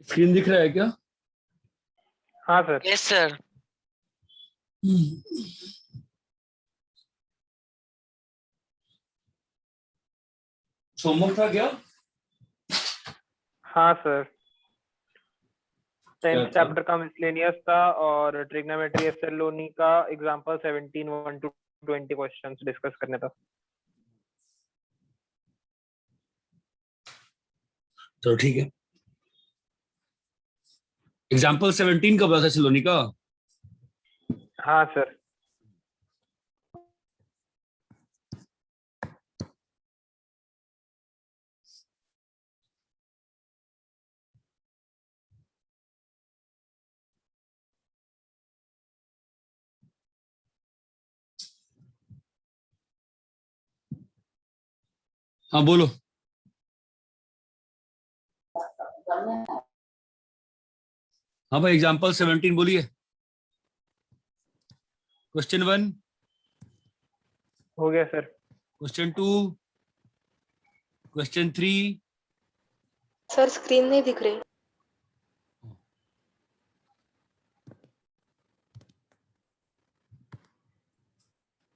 Screen दिख रहा है क्या? हाँ सर। Yes sir. होमवर्क था क्या? हाँ सर, क्या 10th था? चैप्टर का मिसलेनियस था और ट्रिग्नोमेट्री एफ लोनी का एग्जांपल 17 1 to 20 क्वेश्चंस डिस्कस करने था। तो ठीक है। एग्जाम्पल 17 का पता सिलोनी का? हाँ सर। हाँ बोलो। हाँ भाई, एग्जाम्पल 17 बोलिए। क्वेश्चन 1, हो गया sir. Question 2, question 3। Sir screen नहीं दिख रही।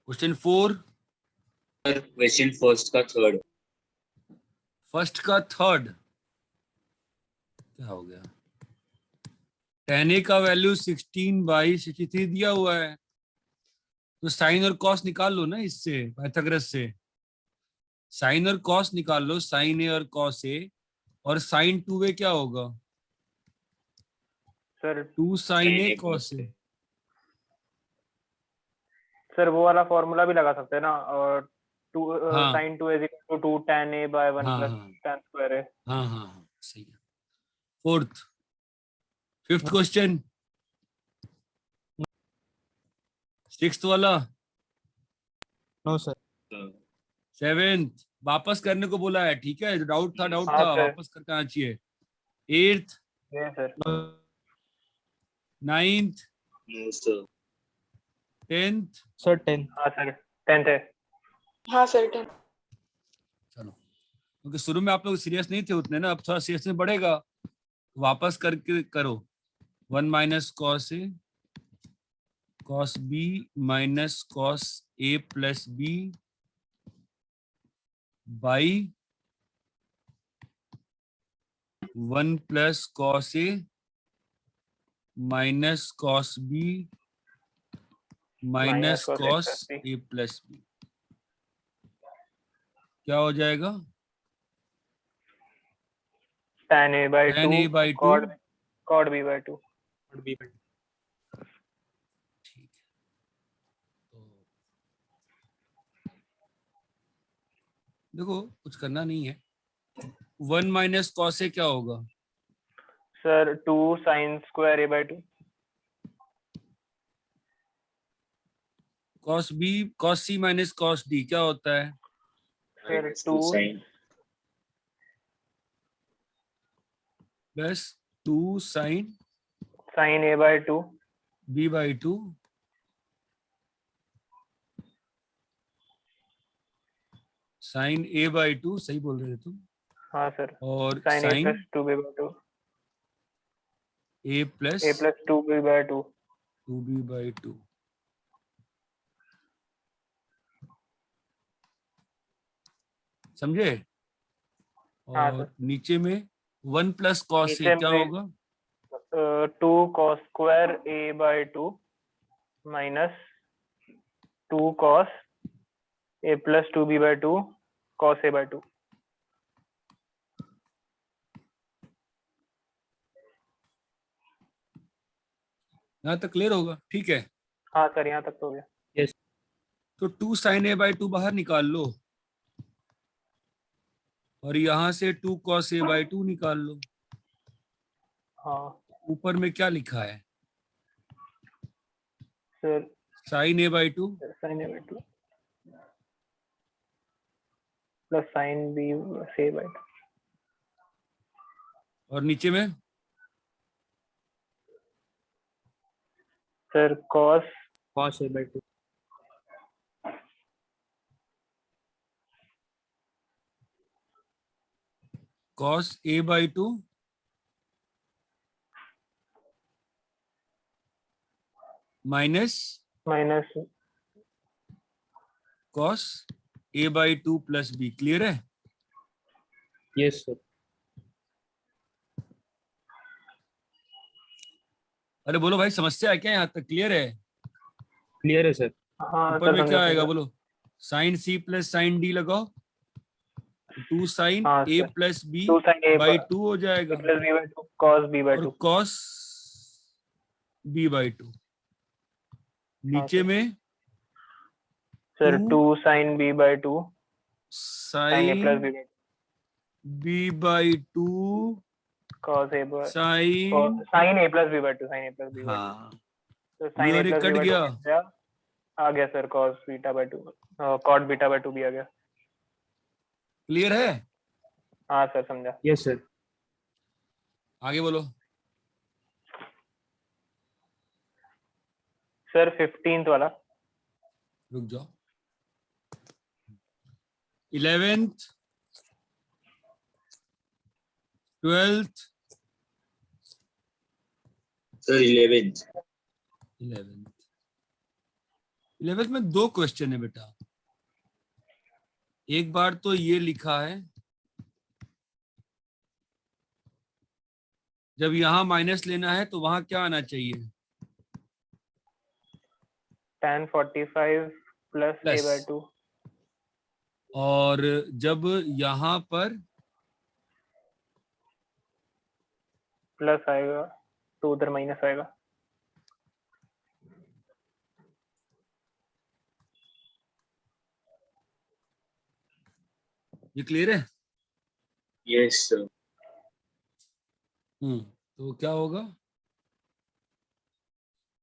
क्वेश्चन 4, क्वेश्चन फर्स्ट का थर्ड। फर्स्ट का थर्ड। क्या हो गया? tan a का वैल्यू 16/63 दिया हुआ है, तो साइन और कॉस निकाल लो ना इससे, पाइथागोरस से। साइन और कॉस निकाल लो, साइन ए और कॉस ए, और साइन 2a क्या होगा? Sir 2 sine A cos A. Sir वो वाला फॉर्मूला भी लगा सकते हैं ना, और हाँ sin 2 is equal to 2 tan a by 1 हाँ plus हाँ tan square a। हाँ हाँ हाँ, सही है। फोर्थ, फिफ्थ क्वेश्चन, सिक्स्थ वाला, नो सर। सेवेंथ वापस करने को बोला है, ठीक है? डाउट था, डाउट हाँ था, सर। वापस करके आना चाहिए। एट्थ, ये sir. Ninth, no sir. 10th। Sir 10। हाँ सर 10th है। हाँ सर 10। चलो, क्योंकि शुरू में आप लोग सीरियस नहीं थे उतने ना, अब थोड़ा सीरियसनेस बढ़ेगा, वापस करके करो। 1 minus cos A cos B minus cos A plus B by 1 plus cos A minus cos B minus cos A cos plus B। A plus B. क्या हो जाएगा? tan a by 2 tan a by 2। cot b by 2। ठीक है, तो देखो कुछ करना नहीं है। 1 माइनस कॉस ए क्या होगा? Sir 2 sin square a by 2। Cos B cos C minus cos D क्या होता है? Sir two 2 sine plus 2 sine sin a by 2। B by 2 sine A by 2, सही बोल रहे थे तुम। हाँ सर और sin a sine plus 2b by 2। A plus a plus 2b by 2। 2b by 2। समझे? हाँ और सर। नीचे में 1 प्लस कॉस ए नीचे क्या में होगा? 2 cos square a by 2 minus 2 cos a plus 2b by 2 cos a by 2। यहाँ तक क्लियर होगा? ठीक है, हाँ सर यहाँ तक तो हो गया। तो 2 साइन ए बाई 2 बाहर निकाल लो, और यहाँ से 2 कॉस ए बाई 2 निकाल लो। हाँ ऊपर में क्या लिखा है? Sir sine A by 2 sin a by 2 plus sin b से a by 2। और नीचे में sir cos cos A by 2। Cos A by 2 minus minus cos A by 2 plus B. Clear है? Yes, sir. अरे बोलो भाई, समस्या है क्या यहाँ तक? क्लियर है? Clear है, sir. हाँ ऊपर सर में क्या समझा आएगा समझा। बोलो? Sine C plus sine D लगाओ, 2 साइन हाँ A sir, plus B 2 sin a by 2 हो जाएगा, plus b by 2 cos b by और 2। Cos B by 2। हाँ नीचे सर। में sir 2 2 sin b by 2 sin a plus sine b by 2 B by 2 cos a by sine, sin a plus b by 2 sin a plus b by 2। हाँ तो B sin a और एक plus b cut by 2 गया। मिल गया, आ गया sir cos beta by 2 cot beta by 2 भी आ गया। Clear है? हाँ सर समझा। Yes, sir. आगे बोलो। सर 15th वाला। रुक जाओ। 11th 12th Sir, 11th. 11th में 2 क्वेश्चन है बेटा। एक बार तो ये लिखा है, जब यहां माइनस लेना है तो वहां क्या आना चाहिए? tan 45 plus a plus. by 2। और जब यहां पर प्लस आएगा तो उधर माइनस आएगा। ये क्लियर है? Yes, sir. तो क्या होगा?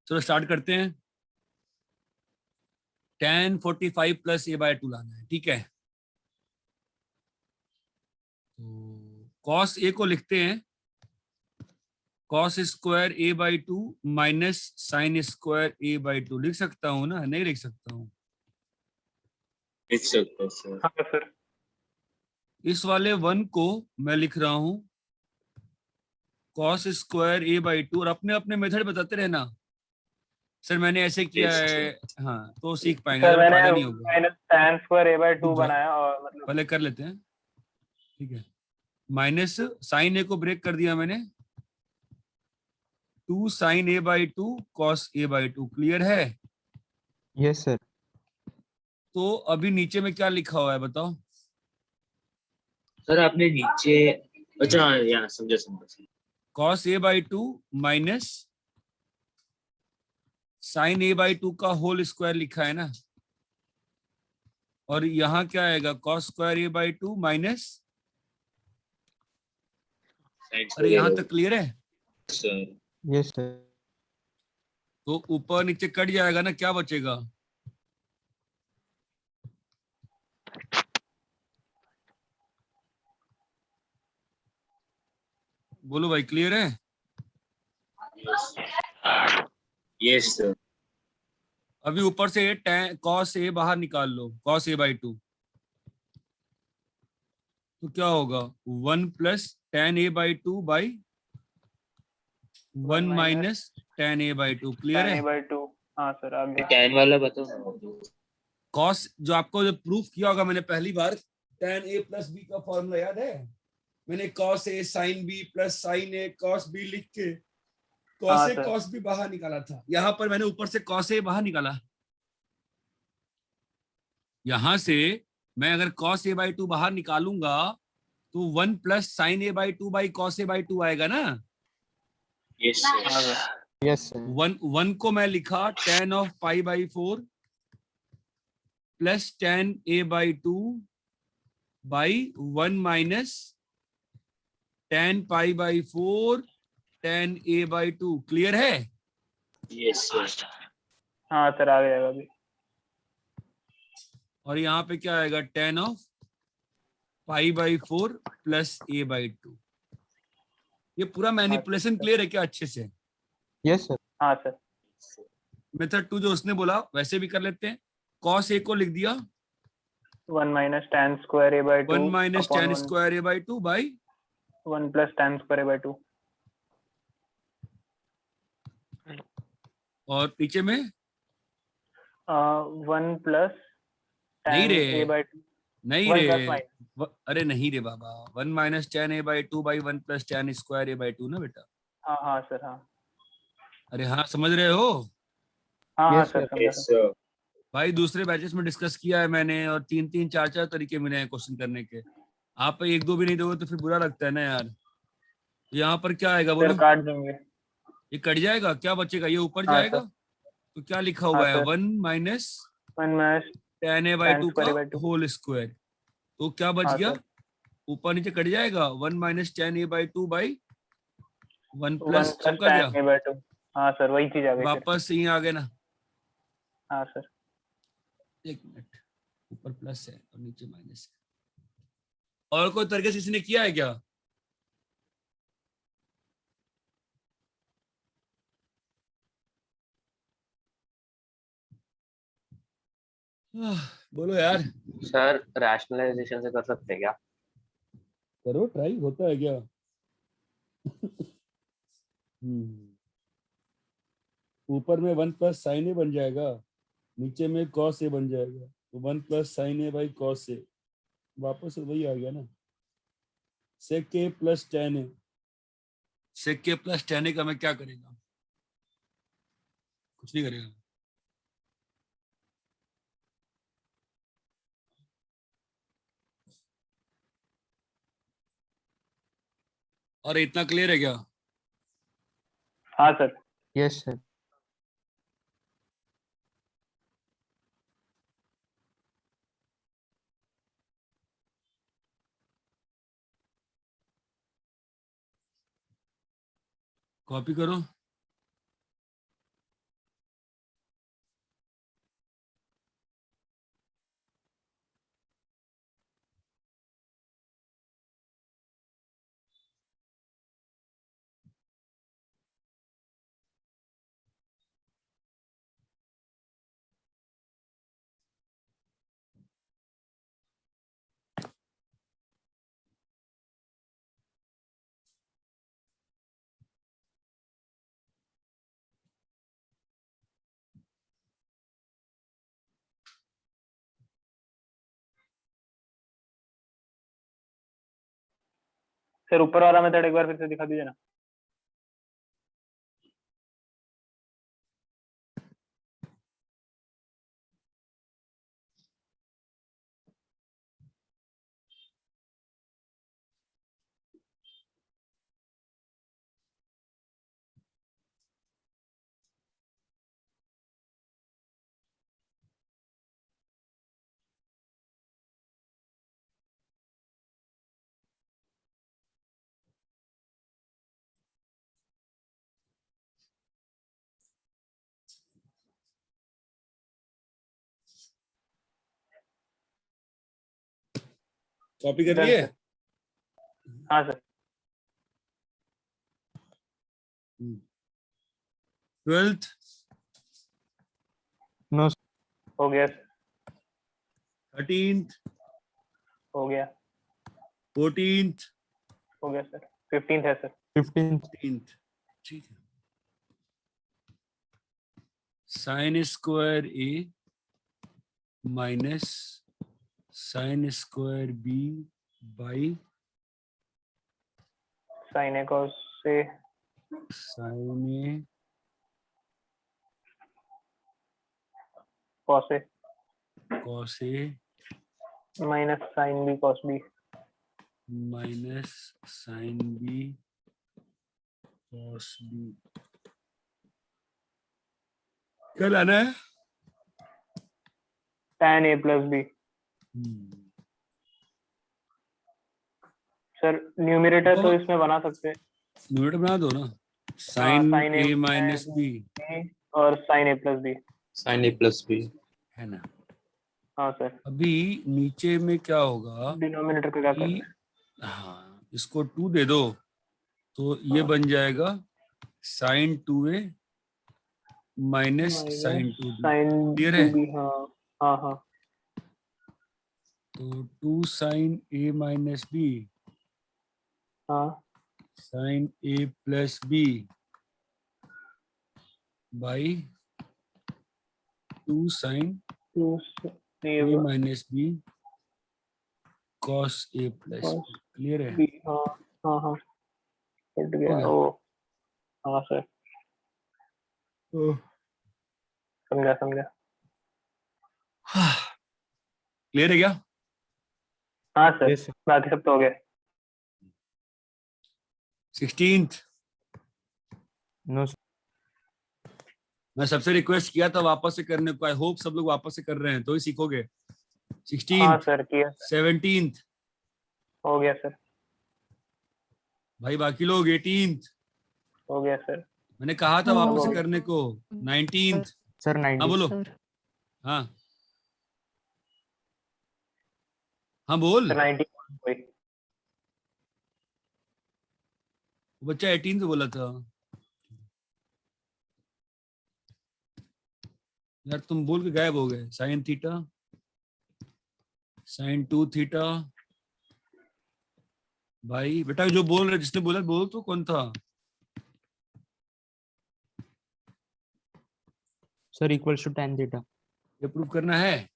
चलो स्टार्ट करते हैं। tan 45 प्लस ए बाय 2 लाना है, ठीक है? तो cos ए को लिखते हैं cos square A by 2 minus sine square A by 2। लिख सकता हूं ना? नहीं लिख सकता हूं? लिख सकते हो, sir. हाँ सर। इस वाले 1 को मैं लिख रहा हूं cos स्क्वायर ए बाई 2, और अपने अपने मेथड बताते रहना। सर मैंने ऐसे किया Yes, है, sir. हाँ, तो सीख पाएंगे, सर अगर मैंने फायदा नहीं होगा। Minus tan square a by 2 रुक जाओ, बनाया और मतलब पहले कर लेते हैं, ठीक है? माइनस साइन ए को ब्रेक कर दिया मैंने, 2 sine A by 2 cos A by 2। Clear है? Yes, sir. तो अभी नीचे में क्या लिखा हुआ है बताओ? Sir, आपने नीचे, अच्छा हाँ, यहाँ समझा समझा। Cos A by 2 minus sine A by 2 का होल स्क्वायर लिखा है ना, और यहाँ क्या आएगा? Cos square A by 2 minus, अरे यहाँ तक क्लियर है? Sir. Yes, sir. तो ऊपर नीचे कट जाएगा ना, क्या बचेगा? बोलो भाई, क्लियर है? Yes, sir. अभी ऊपर से कॉस ए बाहर निकाल लो, कॉस ए बाई 2, तो क्या होगा? 1 plus ten A by 2 by 1 minus ten A by 2। Clear tan है? a by 2। हाँ सर आ गया। Tan वाला बताओ। कॉस जो आपको जो प्रूफ किया होगा मैंने पहली बार, टेन ए प्लस बी का फॉर्मूला याद है? मैंने cos A sine B plus sine A cos B लिख के कॉस हाँ ए सर। कॉस बी बाहर निकाला था। यहाँ पर मैंने ऊपर से कॉस ए बाहर निकाला। यहां से मैं अगर कॉस ए बाई 2 बाहर निकालूंगा तो 1 plus sine A by 2 by cos A by 2 आएगा ना। Yes, sir. आ गया। Yes, sir. 1 को मैं लिखा tan of pi by 4 plus tan A by 2 by 1 minus tan pi by 4 tan A by 2। Clear है? Yes, sir. हाँ sir आ गया अभी। और यहाँ पे क्या आएगा? tan of pi by 4 plus A by 2। ये पूरा मैनिपुलेशन क्लियर है क्या अच्छे से? Yes, sir. हाँ सर। मेथड 2 जो उसने बोला वैसे भी कर लेते हैं। cos ए को लिख दिया 1 minus tan square a by 2 1 minus upon tan 1 square A by 2 by 1 plus tan square a by 2। और पीछे में 1 प्लस नहीं tan रे, a by 2, नहीं 1 रे, प्लस माइनस, अरे नहीं रे बाबा, 1 minus ten A by two by 1 plus ten square A by two ना बेटा। हाँ हाँ सर, हाँ अरे हाँ, समझ रहे हो हाँ हाँ Yes, सर, sir. समझा Yes, सर। sir. भाई? दूसरे बैचेस में डिस्कस किया है मैंने, और 3 3 4 4 तरीके मिले हैं क्वेश्चन करने के। आप एक दो भी नहीं दोगे तो फिर बुरा लगता है ना यार। यहाँ पर क्या आएगा सर बोलो? काट देंगे। ये कट जाएगा, क्या बचेगा? ये ऊपर हाँ जाएगा। सर, तो क्या लिखा हाँ हुआ है? Sir, 1 minus 1 minus ten A by tan two का square a by 2। Whole square. तो क्या बच हाँ गया? सर, ऊपर नीचे कट जाएगा। 1 minus ten A by two by 1 1 plus plus सबका tan क्या, a by 2। हाँ सर, वही चीज आ गई फिर। वापस यहीं आ गए ना। हाँ सर, एक मिनट, ऊपर प्लस है और नीचे माइनस है। और कोई तरीके से इसने किया है क्या? बोलो यार। सर रैशनलाइजेशन से कर सकते हैं क्या? करो ट्राई, होता है क्या? ऊपर में 1 प्लस साइन ए बन जाएगा, नीचे में कॉस ए बन जाएगा। तो 1 plus sine A by cos A, वापस वही आ गया ना। सेक ए प्लस टेन ए, सेक के प्लस टेन ए का मैं क्या करेगा? कुछ नहीं करेगा। और इतना क्लियर है क्या? हाँ सर, Yes, sir. कॉपी करो। सर ऊपर वाला मेथड एक बार फिर से दिखा दीजिए ना। कॉपी कर डन लिए? सर। हाँ सर, 12th, No, sir. हो गया सर, 13th, हो गया, 14th, हो गया सर, 15th है सर। 15th. 15th। ठीक है। Sine square A minus sine square B by sine A cos से sine A cos A cos A minus sine B cos B. Minus sine B cos B. क्या लाना है? tan a plus B. Sir numerator तो इसमें बना सकते हैं। Numerator बना दो ना, sine sin A minus B और sine A plus B sine A plus B है ना। हाँ सर, अभी नीचे में क्या होगा डिनोमिनेटर को क्या कि करना है? हाँ, इसको 2 दे दो तो ये हाँ। बन जाएगा sine 2a minus sine 2b। Sine clear है? बी। हाँ हाँ हाँ, तो 2 साइन a माइनस बी हाँ sine a plus B by 2 sin 2 a ये minus b cos a plus Cos b। Clear है? B, हाँ हाँ हाँ कट हो गया गया? ओ हाँ सर समझा समझा क्लियर है क्या? हाँ सर Yes, sir. बाकी सब तो हो गया 16th No, sir. मैं सबसे रिक्वेस्ट किया था वापस से करने को। आई होप सब लोग वापस से कर रहे हैं तो ही सीखोगे। हाँ 16th सर किया 17th हो गया सर भाई बाकी लोग 18th हो गया सर मैंने कहा था वापस से हो गया करने को। 19th Sir, हाँ 90. बोलो। हाँ हाँ बोल। सर 91 कोई बच्चा 18 तो बोला था यार, तुम बोल के गायब हो गए। Sign theta sign 2 theta. भाई बेटा जो बोल रहे, जिसने बोला बोल तो कौन था? Sir, equals to tan theta. ये प्रूफ करना है?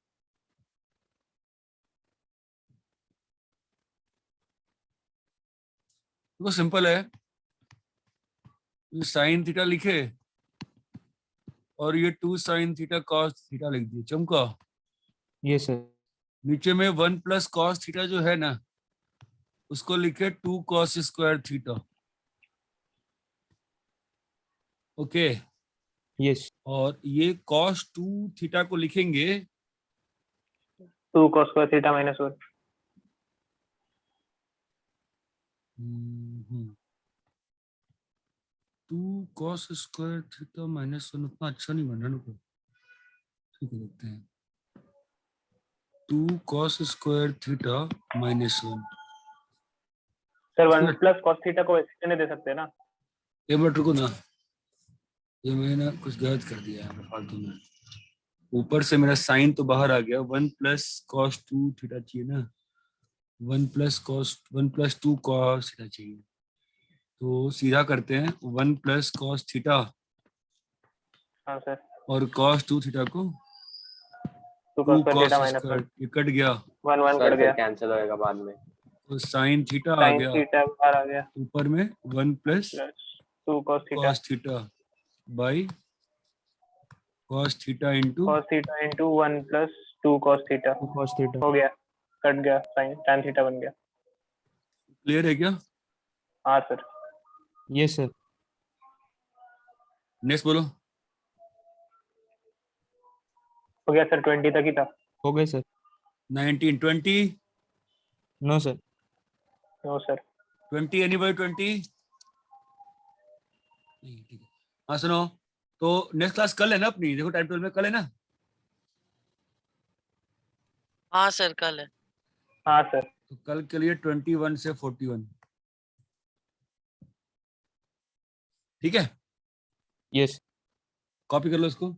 वो सिंपल है। साइन थीटा लिखे और ये 2 साइन थीटा कॉस थीटा लिख दिए, चमका। Yes, sir. नीचे में 1 प्लस कॉस थीटा जो है ना, उसको लिखे 2 cos square theta. Okay. Yes. और ये कॉस 2 थीटा को लिखेंगे 2 cos square theta minus 1 2 cos square theta minus 1 उतना अच्छा नहीं बना ना। ठीक है देखते हैं। 2 cos square theta minus 1। Sir 1 plus cos theta को वैसे नहीं दे सकते ना ये मिनट रुको ना, ये मैंने कुछ गलत कर दिया है फालतू में। ऊपर से मेरा साइन तो बाहर आ गया। 1 प्लस कॉस 2 थीटा चाहिए ना। 1 प्लस 2 कॉस थीटा चाहिए। तो सीधा करते हैं 1 प्लस कॉस थीटा हाँ सर और कॉस 2 थीटा को 2 2 cos square cos theta minus 1 square, ये कट गया 1 1 सर कट फिर गया कैंसिल होएगा बाद में। तो साइन थीटा आ sin गया। थीटा बाहर आ गया ऊपर में 1 plus plus 2 cos theta cos theta by cos theta into cos theta into 1 plus 2 cos theta 2 cos theta. हो गया कट गया sin tan थीटा बन गया क्लियर है क्या? हाँ सर Yes, sir. नेक्स्ट बोलो। हो गया सर 20 तक ही था Okay, sir. 19 20 No, sir. No sir 20 anybody 20? नहीं ठीक है। हाँ सुनो, तो नेक्स्ट क्लास कल है ना अपनी? देखो टाइम टेबल में कल है ना? हाँ सर कल है। हाँ सर तो कल के लिए 21 से 41। ठीक है, Yes. कॉपी कर लो इसको।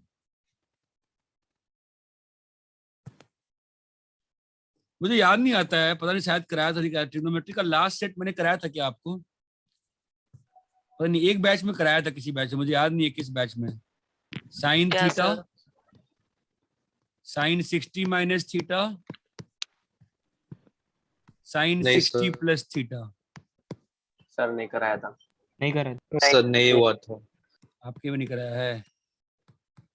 मुझे याद नहीं आता है, पता नहीं शायद कराया था नहीं कराया। ट्रिग्नोमेट्री का लास्ट सेट मैंने कराया था क्या आपको? पता नहीं, एक बैच में कराया था, किसी बैच में, मुझे याद नहीं है किस बैच में। साइन क्या theta sir? Sine 60 minus theta sine नहीं 60 सर। Plus theta. सर नहीं कराया था। नहीं कर रहा है. सर नहीं हुआ था। आपके में नहीं कराया है,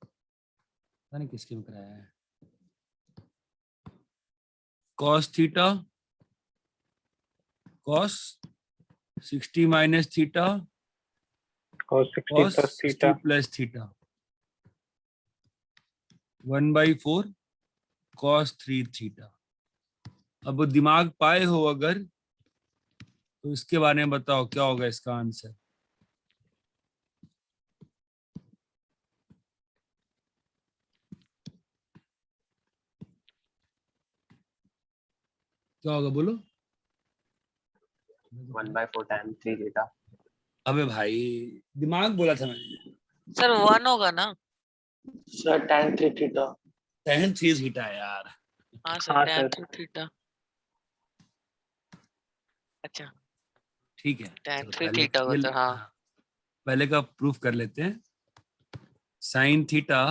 पता नहीं किसके में कराया है। Cos theta cos 60 minus theta cos 60 cos plus 60 theta plus theta 1/4 cos 3 theta. अब दिमाग पाए हो अगर तो इसके बारे में बताओ क्या होगा इसका आंसर। क्या होगा बोलो? 1/4 tan 3 थीटा। अबे भाई, दिमाग बोला था मैंने। सर 1 होगा ना? Sir tan 3 theta. tan 3 theta यार। हाँ सर हाँ tan सर 3 थीटा। अच्छा ठीक है, tan चलो 3 पहले थीटा होगा सर। हाँ हाँ, पहले का प्रूफ कर लेते हैं। Sign theta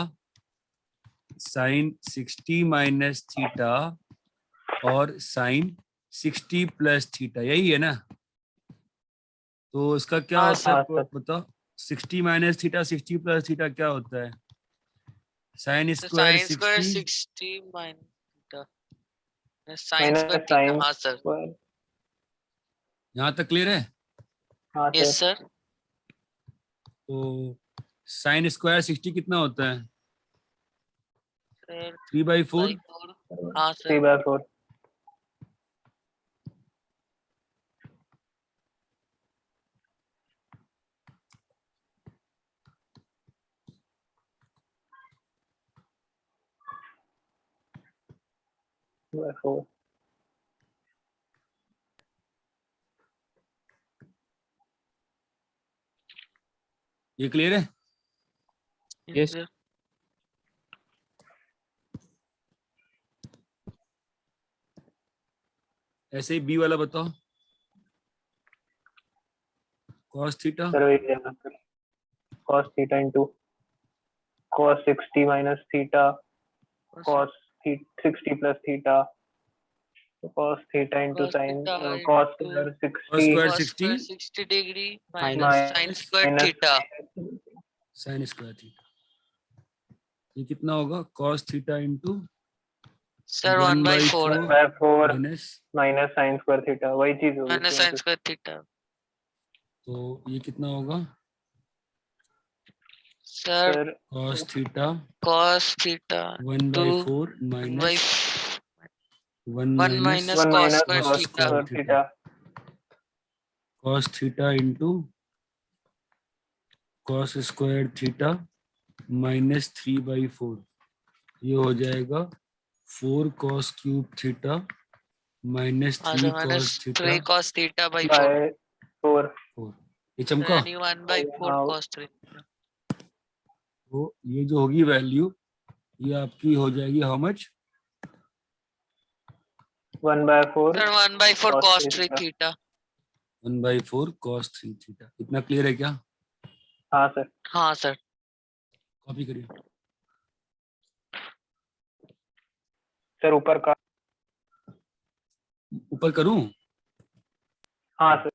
sign 60 minus theta और साइन 60 प्लस थीटा, यही है ना? तो इसका क्या हाँ, होता है, सर। बताओ। 60 माइनस थीटा 60 प्लस थीटा क्या होता है? साइन तो square sine square 60 60 minus sine minus square theta. Sine हाँ सर। स्क्वायर। यहाँ तक क्लियर है? हाँ यस सर। सर। तो साइन स्क्वायर 60 कितना होता है? सर 3/4। 4। हाँ सर। 3/4। बाय 4। ये क्लियर है? Yes. सर। ऐसे ही बी वाला बताओ। cos थीटा सर वही है sir. cos theta into cos 60 minus theta cos 60 plus theta cos theta into cos sine theta cos into square cos 60 square cos 60 square 60 degree Minus. minus sin square minus theta। Sine square theta, ये कितना होगा? cos theta into sir 1/4 4 minus, minus sine square theta, वही चीज होगी minus same sin two. square theta। तो ये कितना होगा? Sir sir cos theta cos theta 1/4 1 by minus 1 1 minus minus 1 cos minus square cos cos theta। Square square theta, theta. cos theta into cos square theta minus 3/4, ये हो जाएगा 4 cos cube theta minus हाँ 3 sir minus cos theta 3 cos theta by 4। By 4। 4। ये चमका। यानी 1/4 हाँ cos 3। तो ये जो होगी वैल्यू, ये आपकी हो जाएगी how much? 1/4 sir 1/4 cos cos 3 theta. theta। 1/4 cos 3 theta. इतना क्लियर है क्या? हाँ सर। हाँ सर। कॉपी करिए। सर ऊपर का। ऊपर करूं? हाँ सर।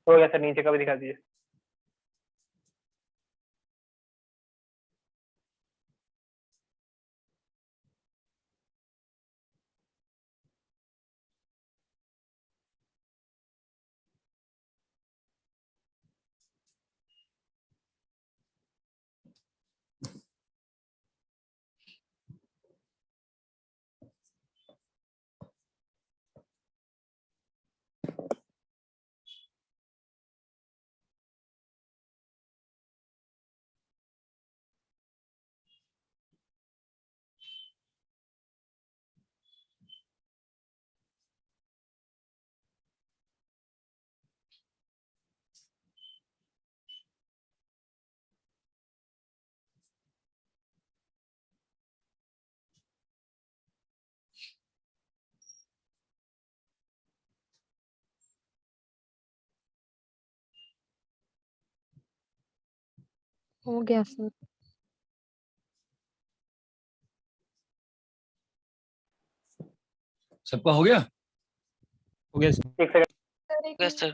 हो गया सर, नीचे का भी दिखा दीजिए। हो गया सर। सबका हो गया? हो गया सर। एक सेकंड। Yes, sir.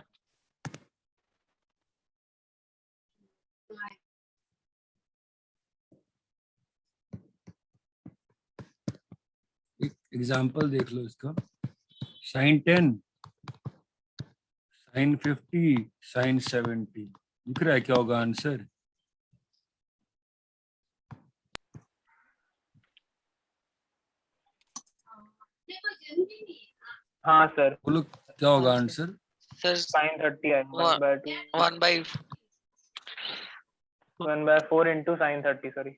एक एग्जांपल देख लो इसका। साइन 10, साइन 50, साइन 70 दिख रहा है, क्या होगा आंसर? हाँ सर, बोलो क्या होगा आंसर? Sir, sin 30 है, One- 1/4 into sin 30, sorry,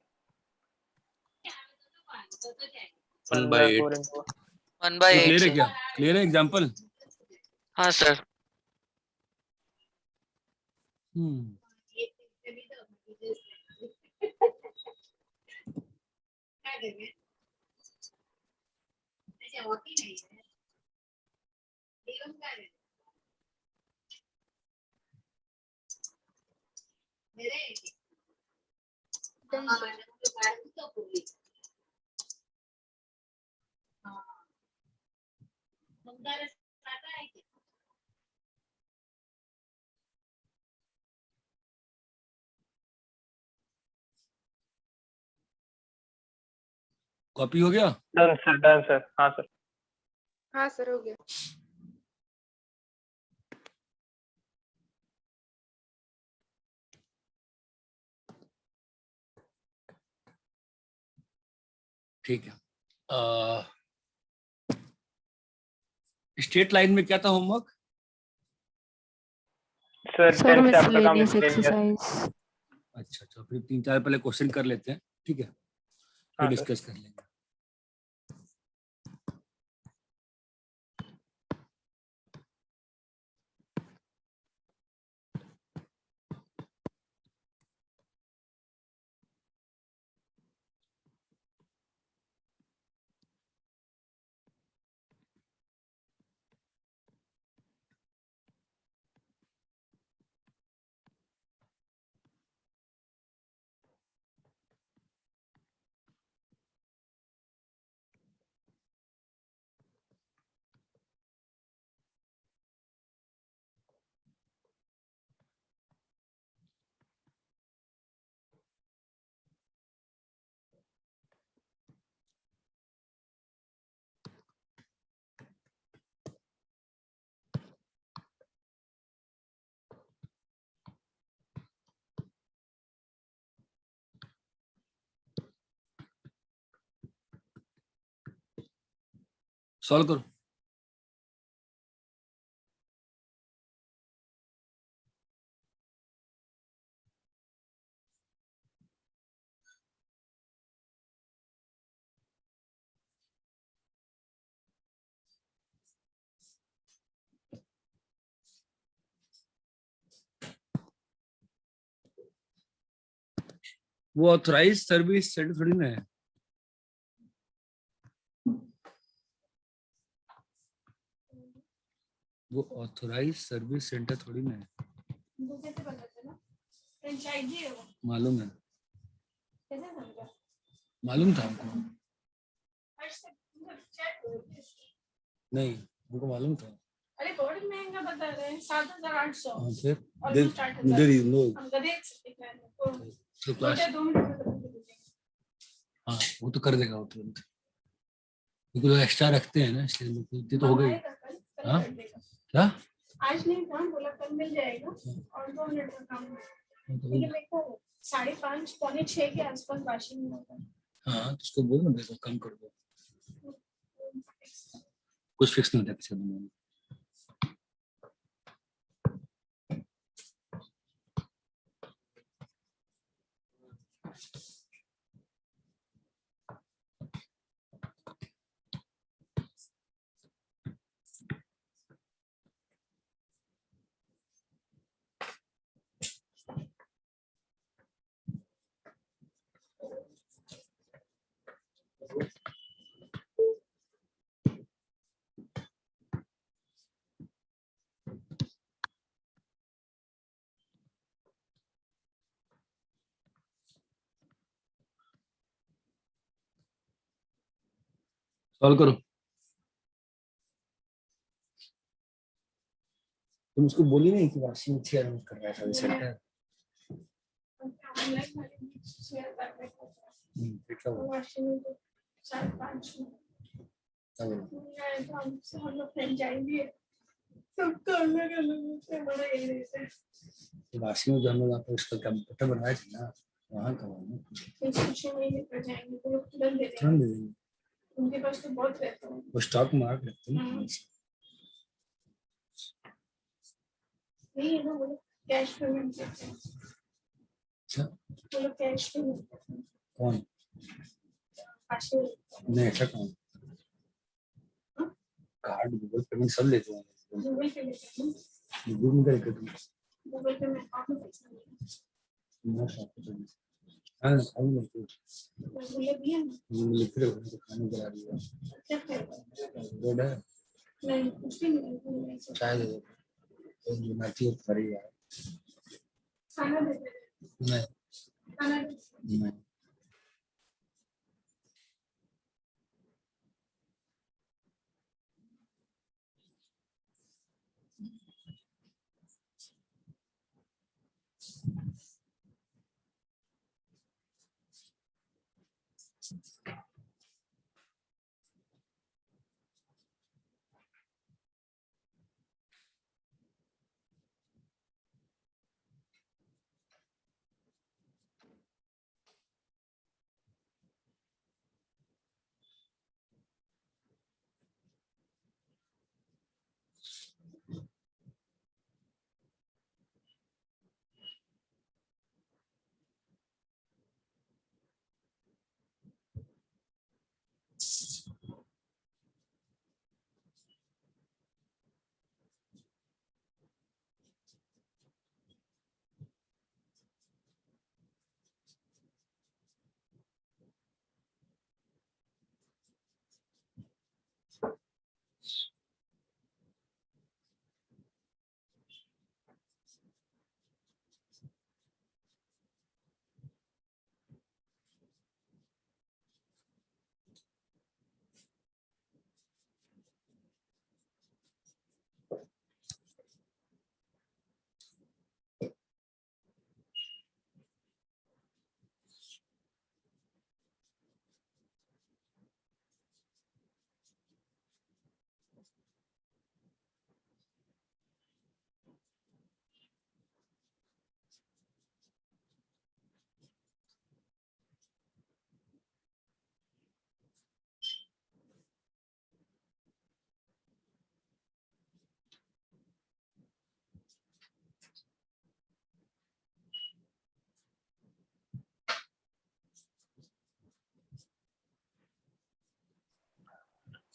1/8 into 1/8. Clear है sir. क्या? क्लियर है एग्जांपल? हाँ sir. कॉपी हो गया? डन सर, हाँ सर। हाँ सर हो गया। ठीक है। स्ट्रेट लाइन में क्या था होमवर्क? सर सर 10 से आपका काम मिसलेनियस miscellaneous। एक्सरसाइज। अच्छा अच्छा, फिर 3-4 पहले क्वेश्चन कर लेते हैं, ठीक है, फिर हाँ सर। डिस्कस कर लेंगे। सॉल्व करो। वो ऑथराइज सर्विस सेंटर थोड़ी ना है। वो ऑथराइज सर्विस सेंटर थोड़ी ना है। मालूम है, मालूम था हमको। नहीं, हमको मालूम था। अरे बहुत महंगा बता रहे हैं, 7,800। हाँ, फिर Almost 8,000। मुझे लो हम गधे सकते हैं तो क्लास। 2 मिनट में खत्म कर देंगे। हाँ, वो तो कर देगा वो तुरंत, क्योंकि लोग एक्स्ट्रा रखते हैं ना, इसलिए इतनी तो हो गई। मंगाएगा कल हाँ? कर देगा। क्या? आज नहीं था, बोला कल मिल जाएगा और 2 मिनट का काम है। लेकिन मेरे को 5:30 पौने 6 के आसपास वाशिंग में होता है। हाँ, तो उसको बोलो ना, कम कर दो। कुछ फिक्स नहीं होता किसी दुनिया में। सॉल्व करो। तुम उसको बोली नहीं कि वाशिंग मशीन अरेंज कर रहा है सेंटर। ऑनलाइन वाले शेयर कर रहे हैं फिर क्या हुआ? वाशिंग में तो 4-5 क्या बोला? हम लोग फ्रेंड जाएंगे सबका अलग अलग से बड़ा ये रहता है। तो वाशिंग में जो हम लोग आपको उसका कंप्यूटर बनवाए थे ना, वहाँ करवाना। कुछ नहीं लेकर जाएंगे तो लोग तुरंत दे देंगे। तुरंत दे देंगे। उनके पास तो बहुत रहता है। वो स्टॉक मार्क रखते हैं ना। नहीं है ना वो कैश पेमेंट करते हैं। अच्छा, वो लोग कैश पेमेंट करते हैं। कौन? आशीष नहीं, ऐसा कौन? कार्ड, गूगल पेमेंट सब लेते हैं। गूगल पे लेते हैं। गूगल में करके तुम गूगल पे में आप पैसा ना शॉप पे चले। हाँ, खाली नहीं बोले दिया ना लिख रहे हो तो खाने करा दिया। क्या करेगा बोर्ड है, नहीं कुछ भी नहीं चाय दे दो। तो जो नाती है खरी यार। खाना देते हैं नहीं खाना देते हैं। नहीं।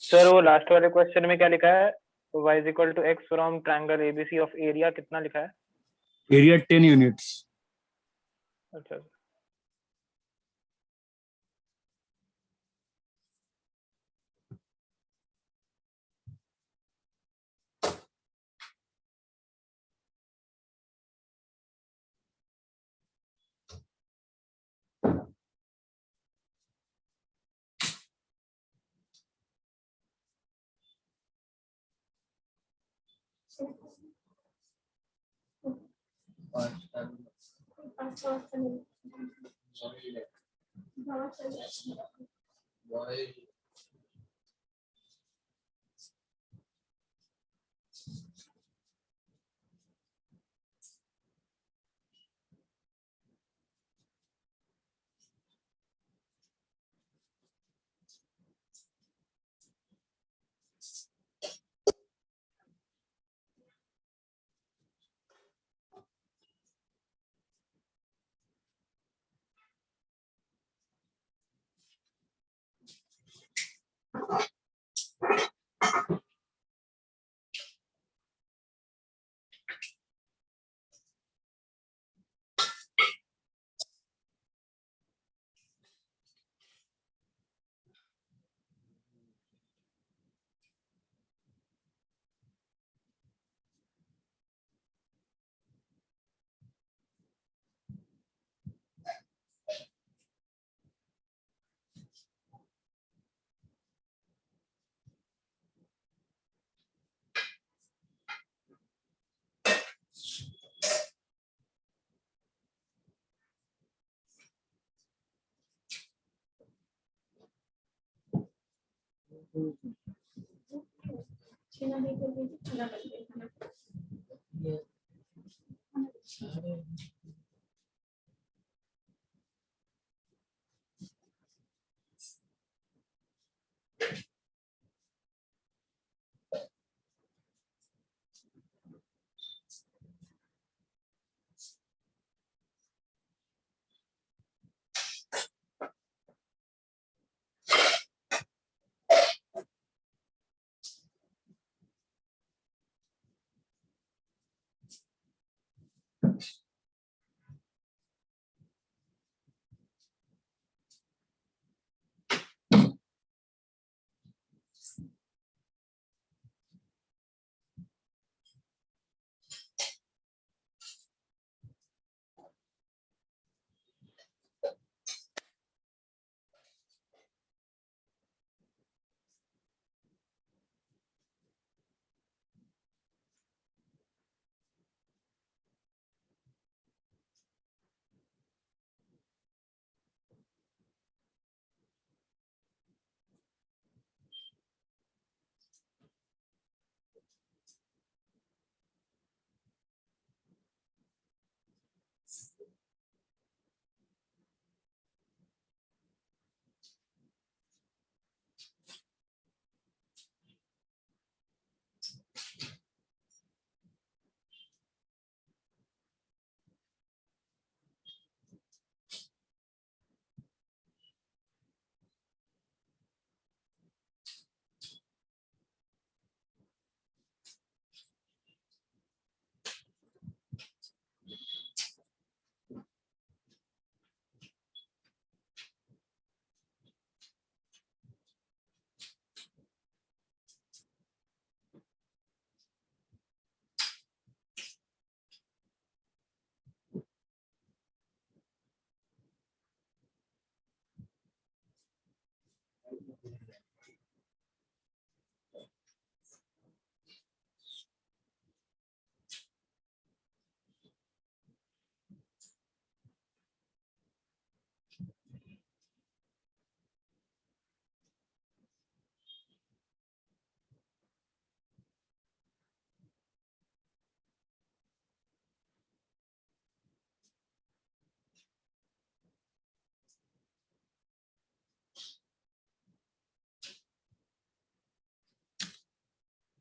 सर वो लास्ट वाले क्वेश्चन में क्या लिखा है? y is equal to x from triangle ABC of area कितना लिखा है? Area 10 units. अच्छा छीना नहीं कर रही थी, खाना बन गया खाना।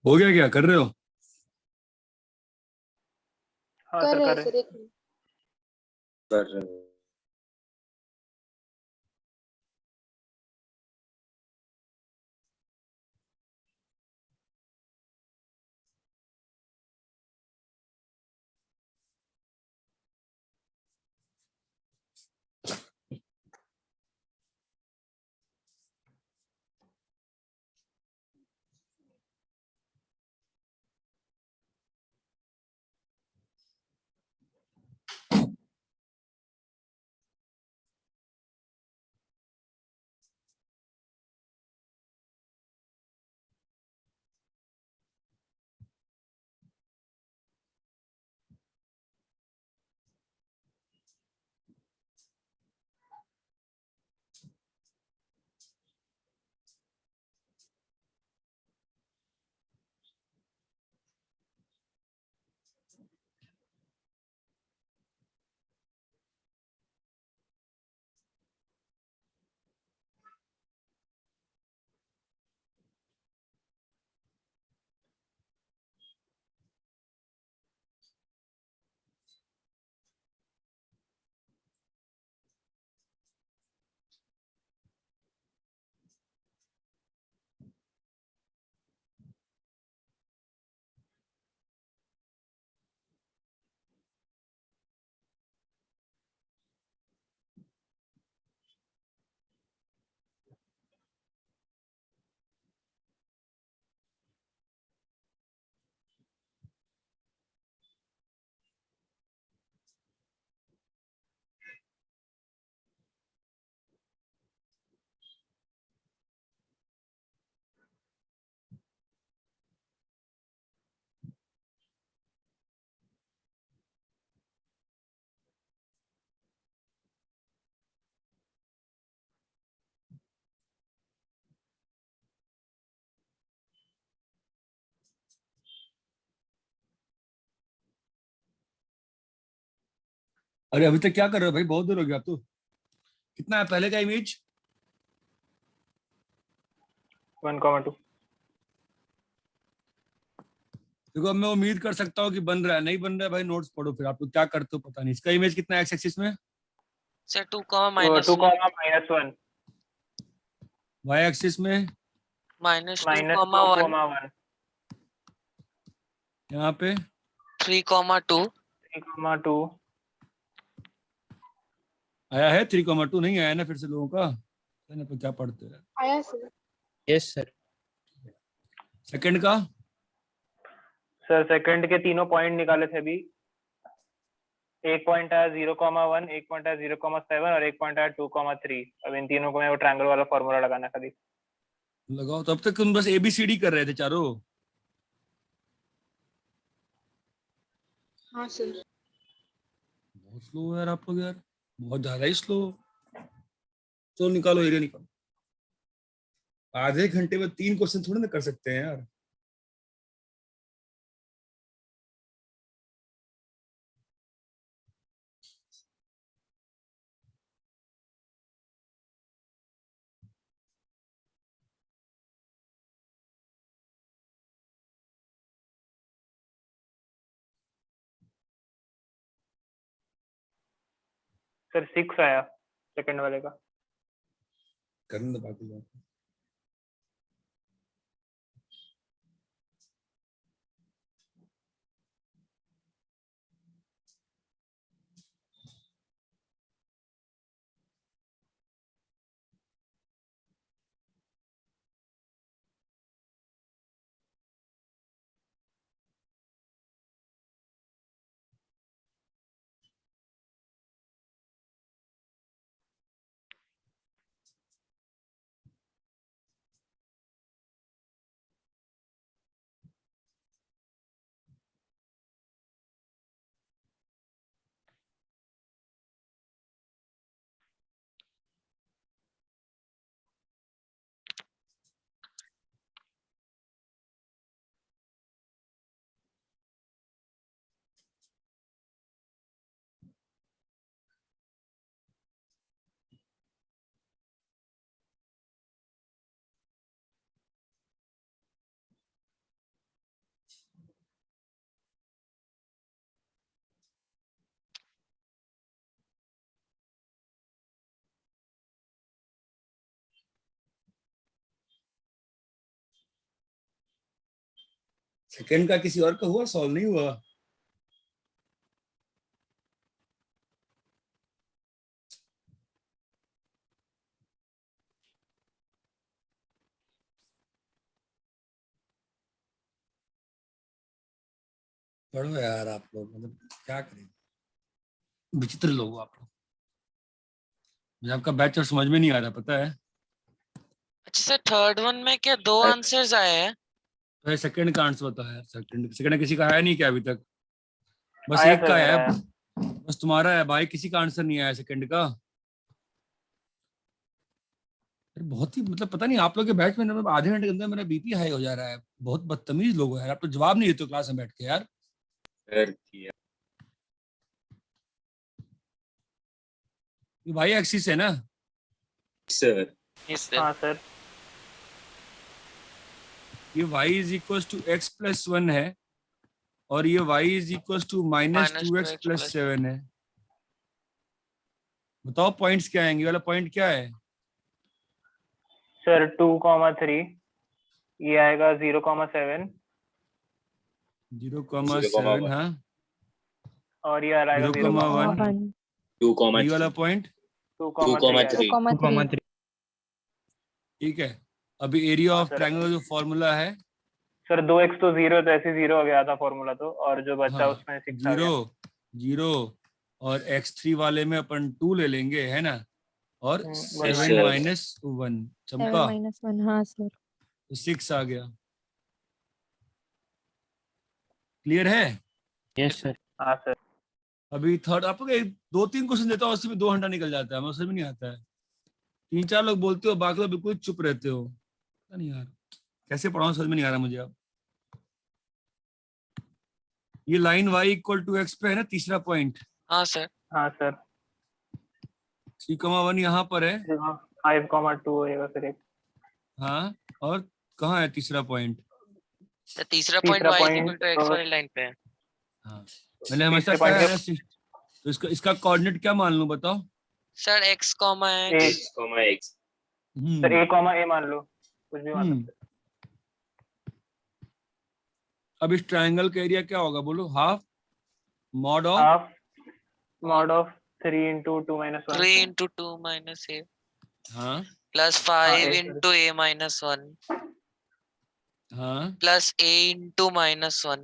हो गया, क्या कर रहे हो? हाँ कर सर रहे कर हैं रहे सर, हैं। एक मिनट। कर रहे हैं। अरे अभी तक क्या कर रहे हो भाई, बहुत देर हो गया। आप तो कितना है पहले का इमेज? 1,2। देखो अब मैं उम्मीद कर सकता हूँ कि बन रहा है, नहीं बन रहा है भाई नोट्स पढ़ो, फिर आप लोग क्या करते हो पता नहीं। इसका इमेज कितना है एक्स एक्सिस में? सर 2 -1 -1 वाई एक्सिस में -2, -2, 1 1 यहाँ पे 3, 2 3,2 आया है 3,2 नहीं आया ना फिर से लोगों का, पता नहीं क्या पढ़ते हैं। आया सर। Yes, sir. सेकंड का सर सेकंड के तीनों पॉइंट निकाले थे अभी। एक पॉइंट आया 0,1, एक पॉइंट आया 0,7 और एक पॉइंट आया 2,3। अब इन तीनों को मैं वो ट्रायंगल वाला फॉर्मूला लगाना खाली। लगाओ। तो अब तक तुम बस ABCD कर रहे थे चारों। हाँ सर। बहुत स्लो है यार आप लोग, यार बहुत ज्यादा ही स्लो। तो निकालो एरिया निकालो। आधे घंटे में 3 क्वेश्चन थोड़ी ना कर सकते हैं यार। सर 6 आया सेकंड वाले का। करने दो बाकी लोग। सेकंड का किसी और का हुआ, सॉल्व नहीं हुआ? पढ़ो यार आप लोग, मतलब क्या करें, विचित्र लोग हो आप लोग। मुझे आपका बैच और समझ में नहीं आ रहा, पता है। अच्छा सर थर्ड वन में क्या 2 आंसर्स आए हैं? तो सेकंड का आंसर बताओ यार। सेकंड सेकंड किसी का है नहीं क्या अभी तक? बस आया एक सर का मेरा है, आया। बस तुम्हारा है भाई, किसी का आंसर नहीं आया सेकंड का। अरे बहुत ही मतलब पता नहीं आप लोग के बैच में ना, आधे घंटे के अंदर मेरा बीपी हाई हो जा रहा है। बहुत बदतमीज लोग हो यार आप तो, जवाब नहीं देते हो क्लास में बैठ के यार। सर किया ये भाई एक्सिस है ना? सर। Yes sir. हाँ सर। ये y is equal to x plus 1 है और ये y is equal to -2x plus 7 है। बताओ पॉइंट्स क्या आएंगे, वाला पॉइंट क्या है? सर 2,3 ये आएगा 0,7 0,7 हाँ, और ये आएगा 0,1 2,3 ये वाला पॉइंट 2,3 2,3 ठीक है। अभी एरिया हाँ ऑफ सर। ट्रायंगल जो फॉर्मूला है, सर 2x तो 0 तो ऐसे 0 हो गया था फॉर्मूला तो, और जो बचा हाँ उसमें 6 आ 0 गया। 0 और x3 वाले में अपन 2 ले लेंगे है ना, और वही 7 सर। माइनस 1 चंपा 7 - 1 हाँ सर। तो 6 आ गया। क्लियर है? Yes, sir. हाँ सर। अभी थर्ड आप लोग 2-3 क्वेश्चन देता हूँ, उससे भी 2 घंटा निकल जाता है, मुझे समझ में नहीं आता है। 3-4 लोग बोलते हो, बाकी लोग बिल्कुल चुप रहते हो, पता नहीं यार कैसे पढ़ाऊं, समझ में नहीं आ रहा मुझे अब। ये line y equal to x पे है ना तीसरा पॉइंट, हाँ सर। हाँ सर 3,1 यहाँ पर है। 5,2 होएगा फिर एक हाँ, और कहाँ है तीसरा पॉइंट? तो तीसरा पॉइंट तीसरा y point equal to x वाली लाइन पे है। हाँ, मैंने हमेशा तीसरे कहा point है का- ना, तो इसका कोऑर्डिनेट क्या मान लूं बताओ? Sir x comma A x। x, x. Sir hmm a comma a मान लो, कुछ भी मान हम्म। सकते अब इस ट्रायंगल का एरिया क्या होगा बोलो? हाफ मॉड हो। Of half mod of 3 into 2 minus 1 3 into 2 minus a हाँ plus हाँ 5 a into a minus 1 हाँ plus a into minus 1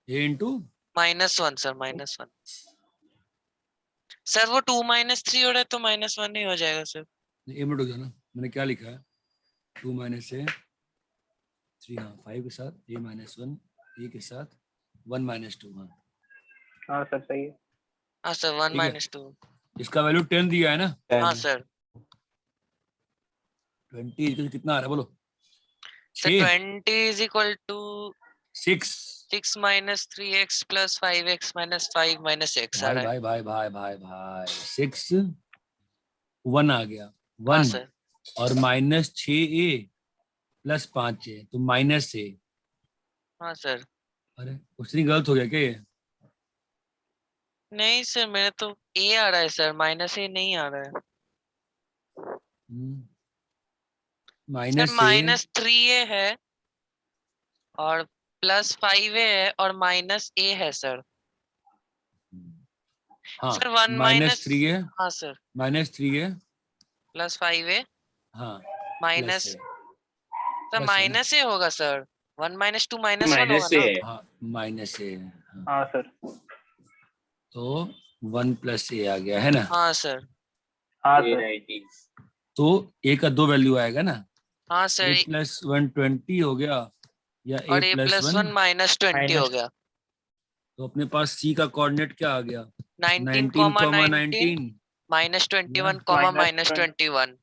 A into minus 1 sir minus 1। Sir वो 2 minus 3 हो रहा है तो minus 1 ही हो जाएगा सर। ए मिनट हो जाना, मैंने क्या लिखा है? 2 माइनस ए 3, हाँ 5 के साथ ए माइनस 1, ए के साथ 1 माइनस 2। हाँ हाँ सर सही है। हाँ सर 1 ठीक है, minus 2। इसका वैल्यू 10 दिया है ना? हाँ सर 20 कितना आ रहा है बोलो? Sir 6 20 is equal to 6 6 minus 3x plus 5x minus 5 minus x आ भाई रहा है। भाई भाई भाई भाई भाई 6 1 आ गया, हाँ 1 सर और माइनस 6a प्लस 5a तो माइनस ए। हाँ सर। अरे कुछ नहीं गलत हो गया क्या ये? नहीं सर मेरे तो a आ रहा है सर, माइनस a नहीं आ रहा है सर। माइनस ए, -3a है और +5a है और -a है सर। हाँ सर 1 माइनस 3 है, हाँ सर माइनस 3 है, +5a हाँ प्लस माइनस, है, सर प्लस है ना? माइनस ए होगा सर। 1 - 2 -1 होगा माइनस से ना। है. हाँ माइनस ए, हाँ हाँ सर तो 1 प्लस ए आ गया है ना? हाँ सर। हाँ A सर 19. तो ए का 2 वैल्यू आएगा ना? हाँ ए सर प्लस 1 20 हो गया या ए और a प्लस + 1? 1 -20 हो गया। तो अपने पास सी का कोऑर्डिनेट क्या आ गया? 19, 19 -21, -21।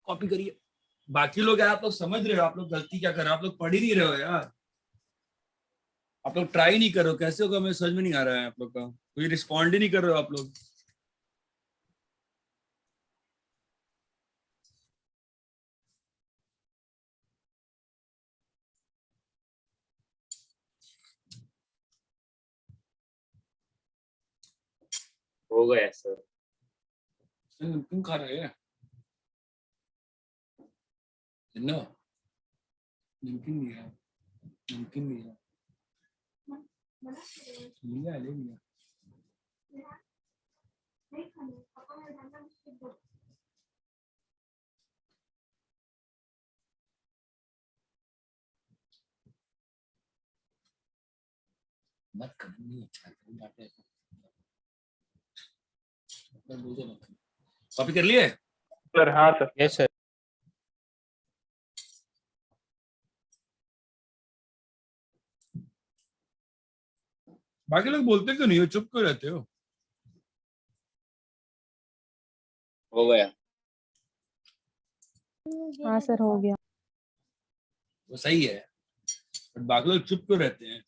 कॉपी करिए। बाकी लोग यार, आप लोग समझ रहे हो आप लोग गलती क्या कर रहे हो? आप लोग पढ़ ही नहीं रहे हो यार, आप लोग ट्राई नहीं कर रहे हो। कैसे होगा मैं समझ में नहीं आ रहा है आप लोग का, कोई रिस्पॉन्ड ही नहीं कर रहे हो आप लोग। हो गया सर. नमकीन खा रहे हैं ना? नमकीन लिया, नमकीन लिया, लिया ले लिया। मत कर, नहीं अच्छा है, डांटे कॉपी कर लिए? सर हाँ सर यस सर। बाकी लोग बोलते क्यों नहीं हो, चुप क्यों रहते हो? हो गया. हाँ सर हो गया। वो सही है, बट बाकी लोग चुप क्यों रहते हैं?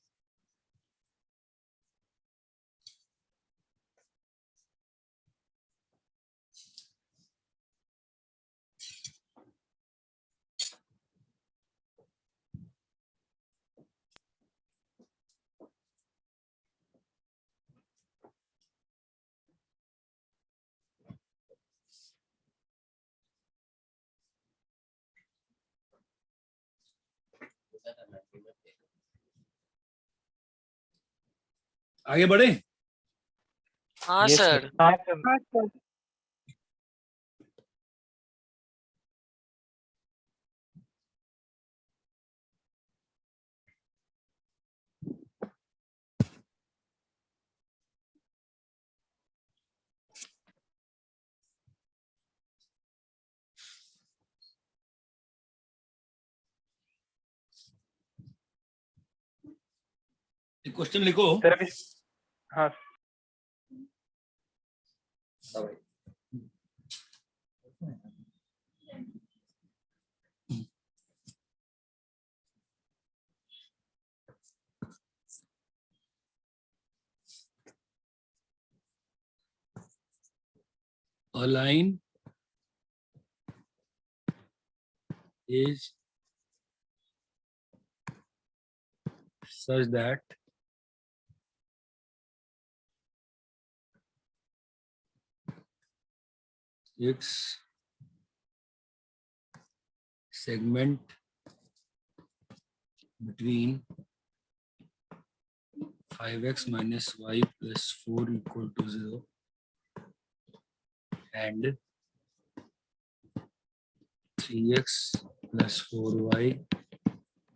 आगे बढ़े? हाँ यस सर। हाँ सर हाँ सर। एक क्वेश्चन लिखो। सर अभी हाँ a line is such that its segment between 5x minus y plus 4 equal to 0 and 3x plus 4y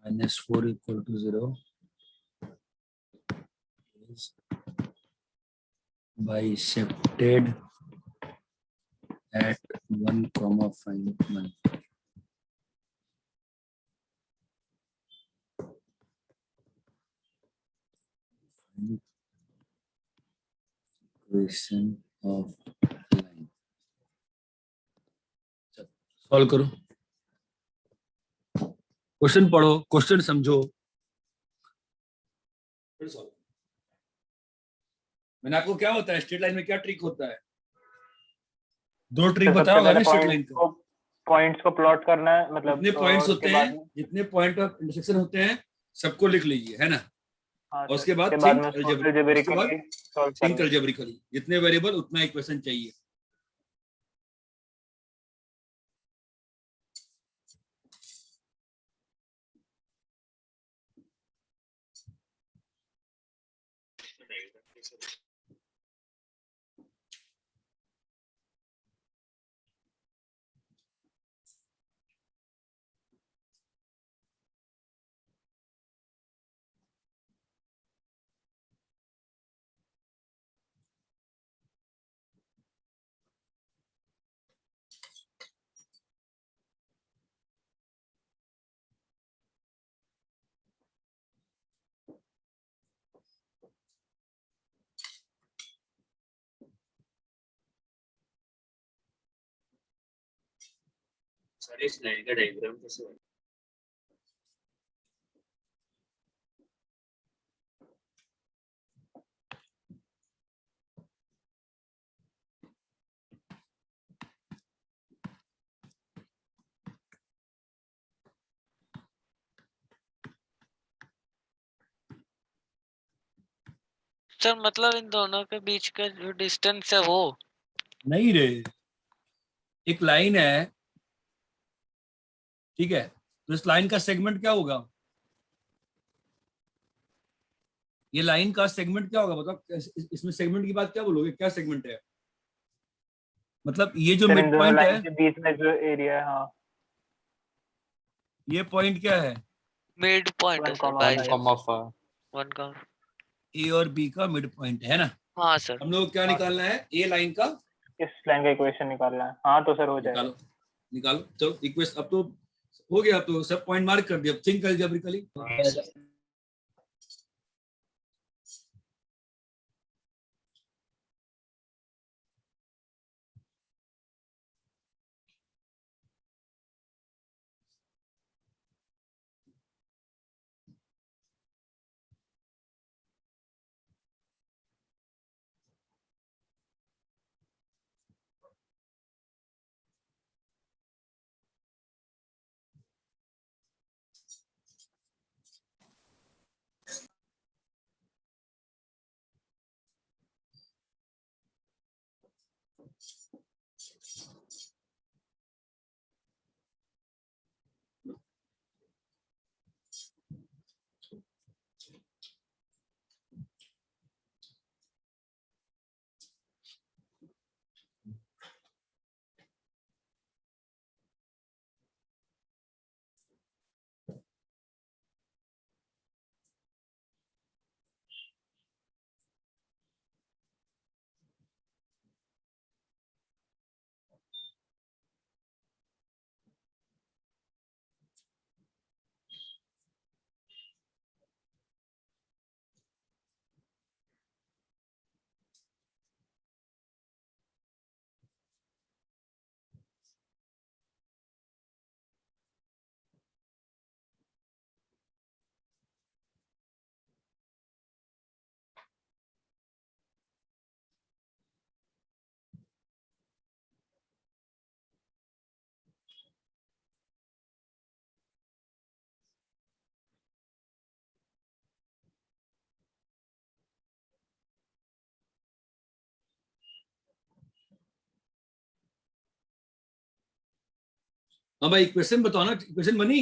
minus 4 equal to 0 is bisected at 1, 5, 1. Equation of line. Solve करो, question पढ़ो, question समझो, फिर solve. मैंने आपको क्या होता है straight line में क्या ट्रिक होता है, दो ट्रिक सबसे बताया होगा ना पहले स्ट्रेट लाइन का। पॉइंट्स को प्लॉट करना है, मतलब जितने पॉइंट्स उसके होते बाद हैं, जितने पॉइंट ऑफ इंटरसेक्शन होते हैं सबको लिख लीजिए, है ना। हाँ और उसके बाद उसके बाद थिंक में अलजेब्रिकली, सॉल्व थिंक करना है। अलजेब्रिकली, जितने वेरिएबल उतना इक्वेशन चाहिए। सर इस लाइन का डायग्राम कैसे बना? सर मतलब इन दोनों के बीच का जो डिस्टेंस है वो नहीं रे, एक लाइन है, ठीक है, तो इस लाइन का सेगमेंट क्या होगा, ये लाइन का सेगमेंट क्या होगा बताओ, इसमें सेगमेंट की बात क्या बोलोगे, क्या सेगमेंट है, मतलब ये जो सर इन मिड दोनों पॉइंट लाइन है, के बीच में जो एरिया है, हाँ ये पॉइंट क्या है, मिड पॉइंट है 1, सर, 1, बाइसेप्स 5 वन का। ए और बी का मिड पॉइंट है ना। हाँ सर। हम लोग क्या हाँ निकालना है, ए लाइन का, इस लाइन का इक्वेशन निकालना है। हाँ तो सर हो जाएगा। निकालो निकालो, चलो इक्वेशन अब तो हो गया, अब तो सब पॉइंट मार्क कर दिया, अब थिंक अलजेब्रिकली। हाँ भाई इक्वेशन बताओ ना, इक्वेशन बनी।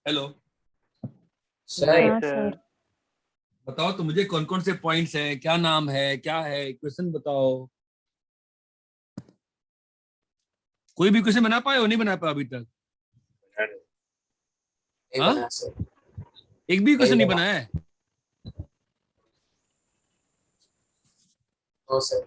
हेलो, नहीं हाँ सर। सर। बताओ तो मुझे कौन कौन से पॉइंट्स हैं, क्या नाम है, क्या है, इक्वेशन बताओ। कोई भी इक्वेशन बना पाए हो, नहीं बना पाया अभी तक? नहीं हाँ? बना सर। एक भी इक्वेशन नहीं नहीं बना। बनाया है? No sir.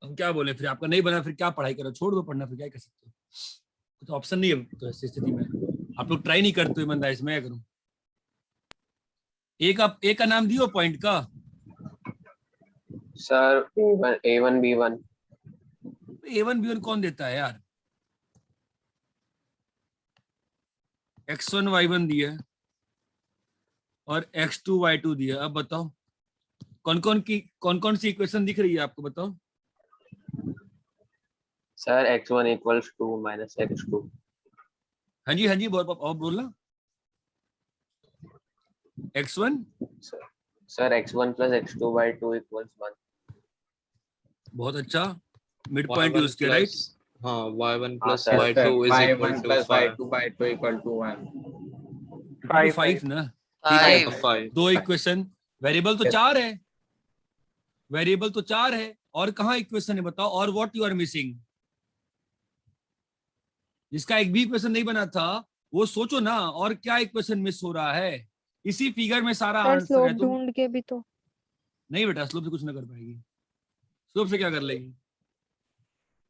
हम क्या बोले फिर, आपका नहीं बना फिर क्या पढ़ाई करो, छोड़ दो पढ़ना, फिर क्या कर सकते हो? कुछ ऑप्शन नहीं है तो ऐसी स्थिति में आप लोग ट्राई नहीं करते हो ईमानदारी से, मैं क्या करूं? एक का नाम दियो पॉइंट का। Sir A1 B1। A1 B1 कौन देता है यार? X1 Y1 दिया है और X2 Y2 दिया है। अब बताओ कौन कौन सी इक्वेशन दिख रही है आपको, बताओ। Sir X1 equals 2 minus X2। हाँ जी हाँ जी, और बोलना। X1। Sir X1 plus X2 by 2 equals 1। बहुत अच्छा, मिड पॉइंट यूज किया, राइट? हाँ y1 हाँ plus sir. y2 is equal y1 to plus 5. y2 by 2 equal to 1। तो 5 5 ना, ठीक है। 5। 5. दो इक्वेशन, वेरिएबल तो Yes. 4 है, वेरिएबल तो 4 है, और कहाँ इक्वेशन है बताओ, और व्हाट यू आर मिसिंग? जिसका एक भी इक्वेशन नहीं बना था वो सोचो ना, और क्या इक्वेशन मिस हो रहा है? इसी फिगर में सारा सर आंसर स्लोप है। तुम ढूंढ के भी तो। नहीं बेटा, स्लोप से कुछ ना कर पाएगी। स्लोप से क्या कर लेगी?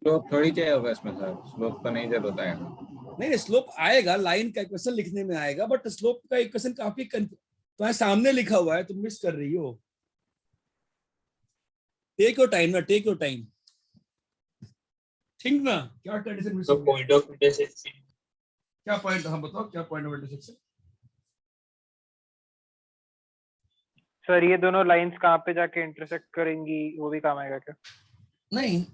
स्लोप थोड़ी चाहिए होगा इसमें सर, स्लोप तो नहीं जरूरत है। नहीं, स्लोप आएगा, लाइन का इक्वेशन लिखने में आएगा, बट स्लोप का इक्वेशन काफी तुम्हारे सामने लिखा हुआ है, तुम मिस कर रही हो। टेक योर टाइम ना, टेक योर टाइम, थिंक ना, क्या कंडीशन मिस So हो गया? point of intersection. क्या पॉइंट, हाँ बताओ क्या पॉइंट ऑफ इंटरसेक्शन? सर ये दोनों लाइंस कहाँ पे जाके इंटरसेक्ट करेंगी, वो भी काम आएगा क्या? नहीं,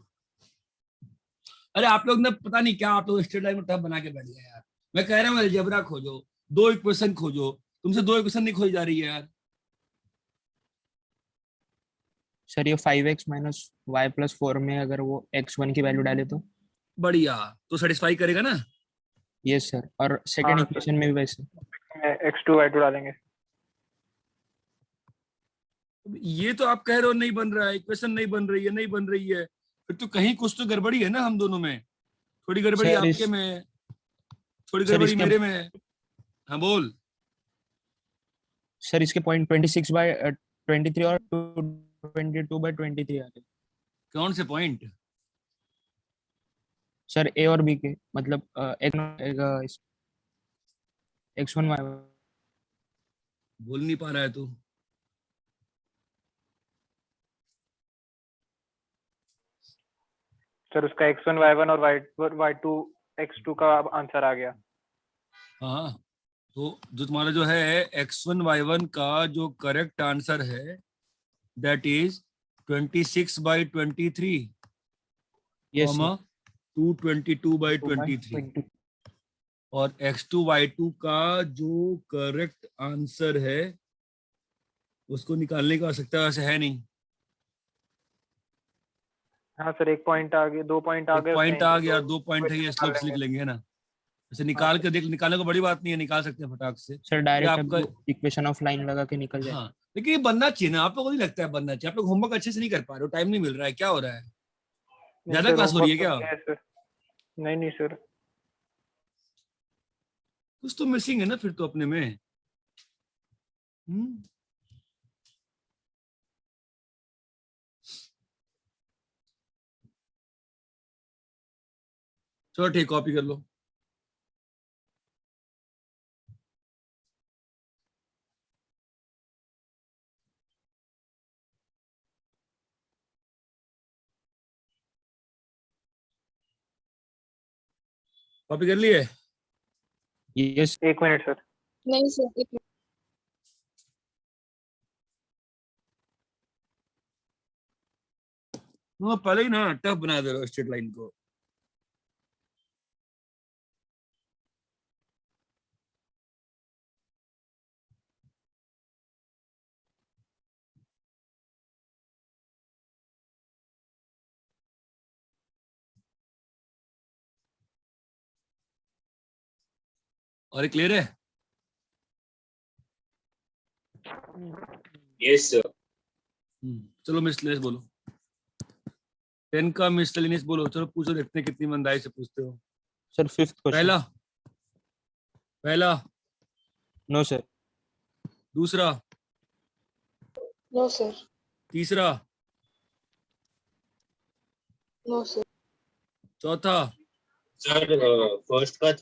अरे आप लोग ने पता नहीं क्या, आप लोग स्ट्रेट लाइन में टफ बना के बैठ गए यार। मैं कह रहा हूँ अलजेब्रा खोजो, दो इक्वेशन खोजो, तुमसे दो इक्वेशन नहीं खोजी जा रही है यार। सर ये 5x माइनस वाई प्लस 4 में अगर वो x1 की वैल्यू डाले तो। बढ़िया, तो सेटिस्फाई करेगा ना? यस सर, और सेकंड हाँ इक्वेशन में भी वैसे। x2 y2 डालेंगे। ये तो आप कह रहे हो नहीं बन रहा है, इक्वेशन नहीं बन रही है, नहीं बन रही है, फिर तो कहीं कुछ तो गड़बड़ी है ना हम दोनों में। थोड़ी गड़बड़ी सर आपके इस में है, थोड़ी सर गड़बड़ी इसके मेरे में है। हाँ बोल। सर इसके पॉइंट 26 बाय 23 और 22 बाय 23 आ गए। कौन से पॉइंट? सर ए और बी के, मतलब x1 y1। बोल नहीं पा रहा है तू। सर उसका x1 y1 और y2 x2 का आंसर आ गया। हाँ, तो जो तुम्हारा जो है x1 y1 का जो करेक्ट आंसर है दैट इज 26/23, यस सर। 222/23। 20। और x2 y2 का जो करेक्ट आंसर है उसको निकालने की आवश्यकता वैसे है नहीं। हाँ सर, एक पॉइंट आ गया, 2 पॉइंट आ एक गए पॉइंट उसमें, आ गया, तो 2 पॉइंट है, ये निकाल स्लोप से लिख लेंगे। लेंगे, है ना? वैसे हाँ निकाल सर। के देख, निकालने को बड़ी बात नहीं है, निकाल सकते हैं फटाक से। सर ये डायरेक्ट आपका, अब इक्वेशन ऑफ लाइन लगा के निकल जाए। हाँ, लेकिन ये बनना चाहिए ना, आप लोगों को नहीं लगता है बनना चाहिए? आप लोग होमवर्क अच्छे से नहीं कर पा रहे हो, टाइम नहीं मिल रहा है, क्या हो रहा है? नहीं ज्यादा सर, क्लास हो रही है होमवर्क तो क्या? किया है सर। नहीं नहीं सर। कुछ तो मिसिंग है ना फिर तो अपने में। हम्म, चलो ठीक, कॉपी कर लो। कॉपी कर लिए? यस एक मिनट सर। नहीं सर, एक मिनट। पहले ही ना टफ बना दे रहे स्ट्रेट लाइन को। और क्लियर है? Yes, sir. चलो मिसलेनियस बोलो। 10 का मिसलेनियस बोलो। चलो पूछो, देखते हैं कितनी ईमानदारी से पूछते हो। सर फिफ्थ पहला क्वेश्चन। पहला नो सर। दूसरा, नो सर। तीसरा, नो सर। चौथा, Sir, first का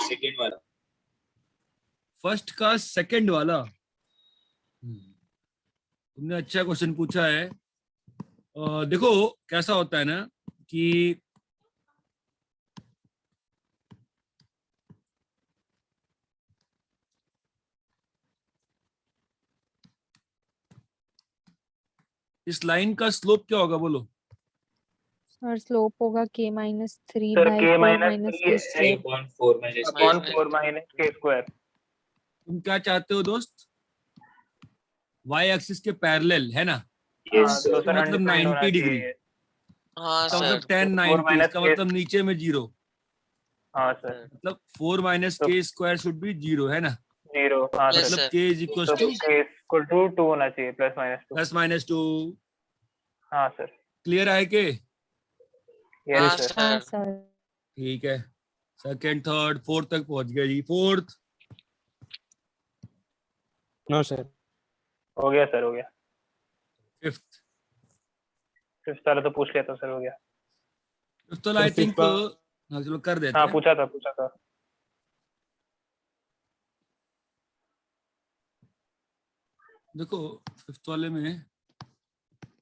second वाला. फर्स्ट का सेकंड वाला। तुमने अच्छा क्वेश्चन पूछा है। देखो कैसा होता है ना कि इस लाइन का स्लोप क्या होगा बोलो? और स्लोप होगा k minus 3 sir by k 4 minus k square. 3/4 minus upon k. 4 minus के स्क्वायर। तुम क्या चाहते हो दोस्त? y एक्सिस के पैरेलल है ना? हाँ sir. तो इसका सर मतलब undefined 90 होना डिग्री। चाहिए। हाँ इसका सर। मतलब 10 4 90, minus इसका k मतलब नीचे में जीरो। हाँ सर। मतलब 4 माइनस तो- के स्क्वायर शुड बी जीरो, है ना? 0 हाँ Yes, सर। मतलब sir. k इज इक्वल तो टू k इक्वल टू 2 होना चाहिए, प्लस माइनस 2। 2। हाँ सर। क्लियर है के? यस हाँ सर। हाँ सर। सर। ठीक है। सेकंड, थर्ड, फोर्थ तक पहुंच गए जी। Fourth, no sir. हो गया सर, हो गया। फिफ्थ, फिफ्थ वाला तो पूछ लिया था सर, हो गया। फिफ्थ आई Sir, थिंक fifth हाँ चलो कर देते हाँ हैं। पूछा था। देखो फिफ्थ वाले में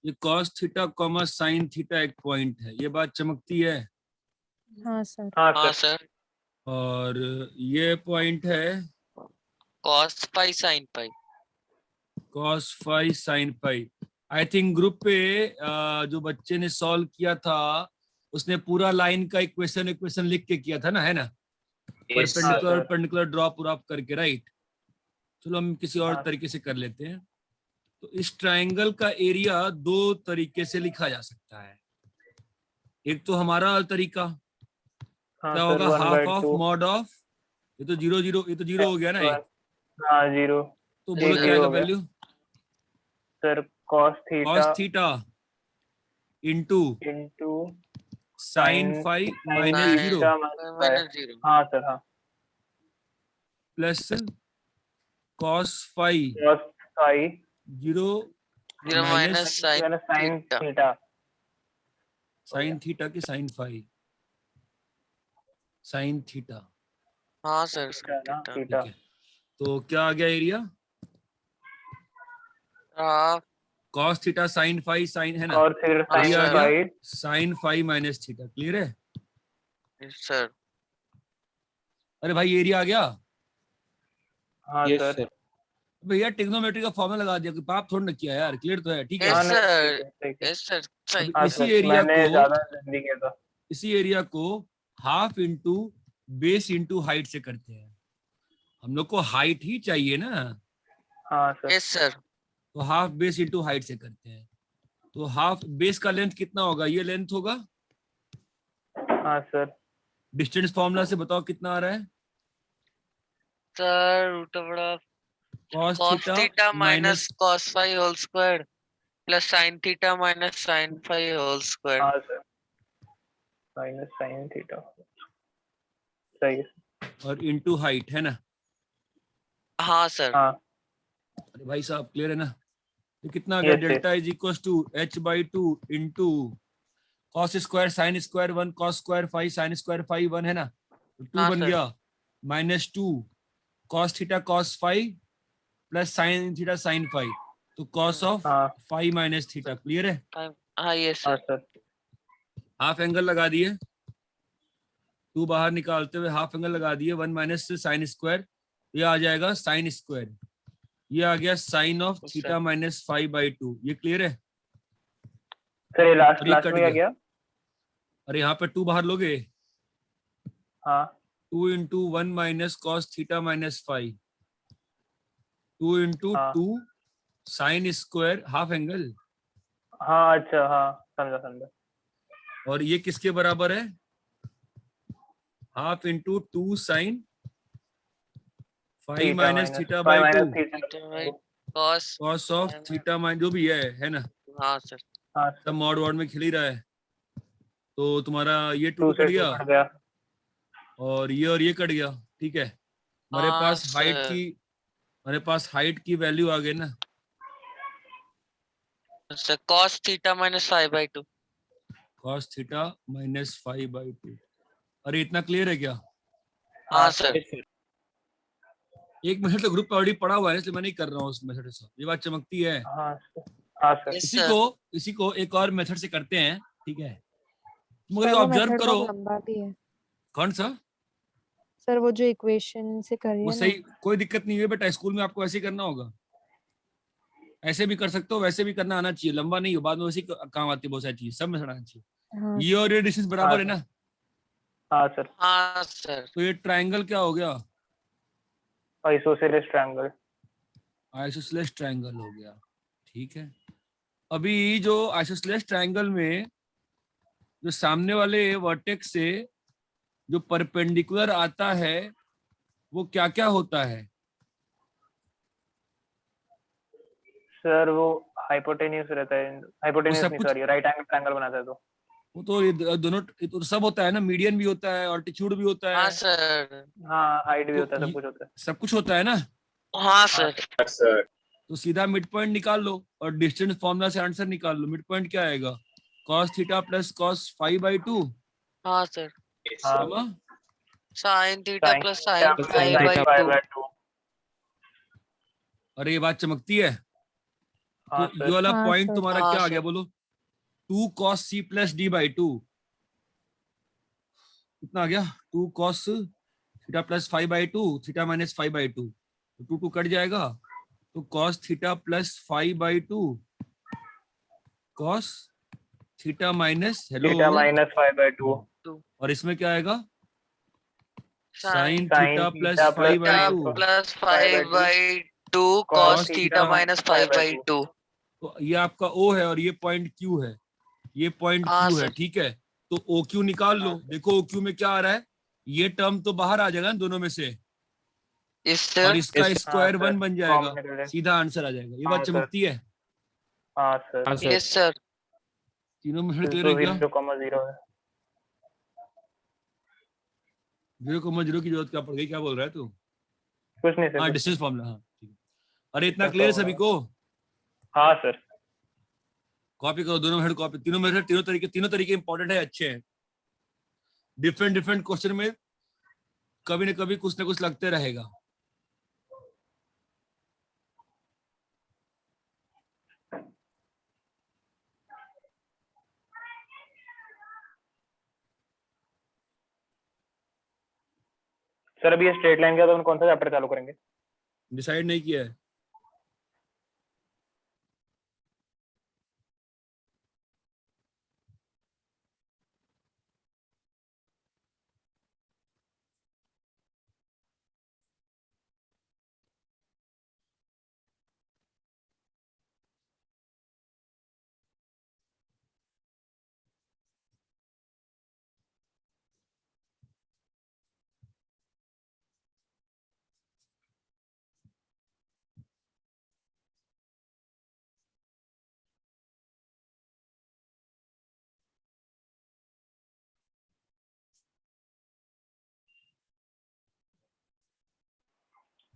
ये cos theta comma sine theta एक पॉइंट है, ये बात चमकती है। हाँ सर। हाँ हाँ सर। सर। और ये पॉइंट है cos pi sin pi. cos phi sine phi. I think group पे जो बच्चे ने सॉल्व किया था उसने पूरा लाइन का इक्वेशन लिख के किया था ना, है ना? Yes, sir. Perpendicular sir. Perpendicular drop व्रॉप करके, राइट? चलो हम किसी और हाँ। तरीके से कर लेते हैं। तो इस ट्रायंगल का एरिया दो तरीके से लिखा जा सकता है। एक तो हमारा तरीका हाँ क्या सर, होगा, 1 half by of 2 mod of, ये तो जीरो जीरो, ये तो जीरो हो गया ना एक। हाँ 0। तो बोलो एक क्या zero आएगा हो गया। Value? Sir cos theta cos theta into into sine phi minus zero minus 0। हाँ सर। हाँ plus cos phi cos phi zero 0 minus sin sine theta. Theta. Sine theta की साइन फाई, साइन थीटा। हाँ sir. Theta ना, theta. Theta. ठीक है, तो क्या आ गया area? Half cos theta sine phi sine, है ना? और फिर हाँ, साइन ये आ sir. गया phi. Sine phi minus theta. Clear है? सर। अरे भाई एरिया आ गया हाँ यस सर। सर। भैया। ट्रिग्नोमेट्री का फॉर्मूला लगा दिया, पाप थोड़ा ना किया यार। क्लियर तो है? ठीक है। यस हाँ नहीं, सर। ठीक है। Yes sir. सही। हाँ इसी सर, एरिया मैंने को, ज्यादा जल्दी किया था। इसी एरिया को half into base into height से करते हैं। हम लोग को हाइट ही चाहिए ना, हाँ सर। Yes sir. तो हाफ बेस इंटू हाइट से करते हैं। तो हाफ बेस का लेंथ कितना होगा? ये लेंथ होगा। हाँ सर। डिस्टेंस फॉर्मूला से बताओ कितना आ रहा है? सर रूट बड़ा cos cos theta theta minus minus cos phi whole square plus sin theta minus sin phi whole square. हाँ सर, माइनस साइन थीटा। सही है। और इंटू हाइट, है ना? हाँ सर। हाँ अरे भाई साहब क्लियर है ना? तो कितना आ गया? Yes, yes. Delta is equal to h/2 into cos square sine square 1 cos square phi sine square phi 1, है ना? तो 2 हाँ, बन सर। गया minus 2 cos theta cos phi plus sine theta sine phi, तो cos ऑफ हाँ phi minus theta. Clear है? हाँ यस हाँ सर। सर। हाफ एंगल लगा दिए। 2 बाहर निकालते हुए हाफ एंगल लगा दिए, 1 माइनस साइन स्क्वायर, ये आ जाएगा साइन स्क्वायर, ये आ गया साइन ऑफ अच्छा। Theta minus 5/2। ये क्लियर है? सर ये लास्ट और ये लास्ट कट में क्या गया। गया? अरे यहाँ पे 2 बाहर लोगे, हाँ 2 into 1 minus cos theta minus 5, 2 into हाँ 2 साइन स्क्वायर हाफ एंगल, हाँ, अच्छा हाँ, समझा समझा। और ये किसके बराबर है? Half into 2 sine 5 theta minus minus theta 5 by 2 minus theta. Theta by cos. Cos of theta minus जो भी है ना, हाँ सर। हाँ सब सर, मॉड वॉड में खिल ही रहा है। तो तुम्हारा ये 2 2 कट से 2 गया, कट गया। और ये कट गया, ठीक है। हमारे हाँ पास हाइट सर। की, हमारे पास हाइट की वैल्यू आ गई ना, sir cos theta minus 5/2। Cos theta minus 5/2। अरे इतना क्लियर है क्या? हाँ सर। एक मेथड तो ग्रुप पे ऑलरेडी पढ़ा हुआ है, इसलिए मैं नहीं कर रहा हूँ उस मेथड से, ये बात चमकती है। हाँ सर, हाँ सर। यस इसी सर। को इसी को एक और मेथड से करते हैं, ठीक है। मगर ये सर वो ऑब्जर्व मेथड करो। बहुत लंबा भी है। कौन सा? सर वो जो इक्वेशन से वो करिए ना। सही, कोई दिक्कत नहीं है बेटा, स्कूल में आपको ऐसे ही करना होगा। ऐसे भी कर सकते हो, वैसे भी करना आना चाहिए, लंबा नहीं हो, बाद में वैसे ही काम आती है बहुत सारी चीज, सब में आना चाहिए। हाँ ये और ये डिस्टेंस हाँ बराबर है सर, ना, हाँ सर। हाँ सर। तो ये ट्रायंगल क्या हो गया? Isosceles triangle. आइसोसेलेस ट्रायंगल हो गया, ठीक है। अभी जो आइसोसेलेस ट्रायंगल में जो सामने वाले वर्टेक्स से जो परपेंडिकुलर आता है, वो क्या क्या होता है? सर वो हाइपोटेन्यूस रहता है, वो हाइपोटेन्यूस सब नहीं, कुछ, सॉरी, राइट एंगल ट्रायंगल बनाता है तो। वो तो ये दोनों, ये तो सब होता है ना, मीडियन भी होता है, ऑल्टीट्यूड भी होता हाँ है, सर। हाँ, हाइट भी तो होता है, सब कुछ होता है। सब कुछ होता है ना। हाँ हाँ सर। सर। सर तो सीधा मिड पॉइंट निकाल लो और डिस्टेंस फॉर्मूला से आंसर निकाल लो। मिड पॉइंट क्या आएगा? cos थीटा प्लस cos 5/2, हाँ सर। हाँ, comma sine theta sine plus theta sine plus sin sine theta 5/2। 5/2। अरे ये बात चमकती है। हाँ तो ये सर। वाला हाँ पॉइंट सर। तुम्हारा हाँ क्या आ गया सर। बोलो? 2 cos c प्लस d/2 कितना आ गया? 2 cos theta plus 5/2 theta minus 5/2, तो 2 कट जाएगा, तो cos theta plus 5/2 cos theta minus, hello, theta minus 5/2। और इसमें क्या आएगा? Sine sine sine theta plus theta plus 5 5/2 प्लस 5/2 5/2 cos cos cos theta theta, theta minus 5/2। 5/2। तो ये आपका O है और ये पॉइंट Q है, ये पॉइंट हाँ Q है, सर। ठीक है। तो OQ निकाल लो, हाँ सर। देखो OQ में क्या आ रहा है, ये टर्म तो बाहर आ जाएगा ना दोनों में से, इससे और इसका हाँ स्क्वायर सर, 1 बन कॉमन जाएगा, निकल जाए। सीधा आंसर आ जाएगा। ये बात हाँ सर, चमकती है। हाँ सर। हाँ सर। Yes sir. तीनों में क्लियर तो है क्या? 0,0 है। 0,0 की जरूरत क्या पड़ गई, क्या बोल रहा है तू? कुछ नहीं सर, हाँ कुछ नहीं। डिस्टेंस फॉर्मूला, हाँ ठीक है। अरे इतना बस क्लियर है हो सभी रहा है। को? हाँ सर। कॉपी करो दोनों हेड, कॉपी, तीनों मेथड, तीनों तरीके इंपॉर्टेंट है, अच्छे हैं। डिफरेंट डिफरेंट क्वेश्चन में कभी न कभी कुछ ना कुछ लगते रहेगा। सर अभी ये स्ट्रेट लाइन का तो हम कौन सा चैप्टर चालू करेंगे? डिसाइड नहीं किया है।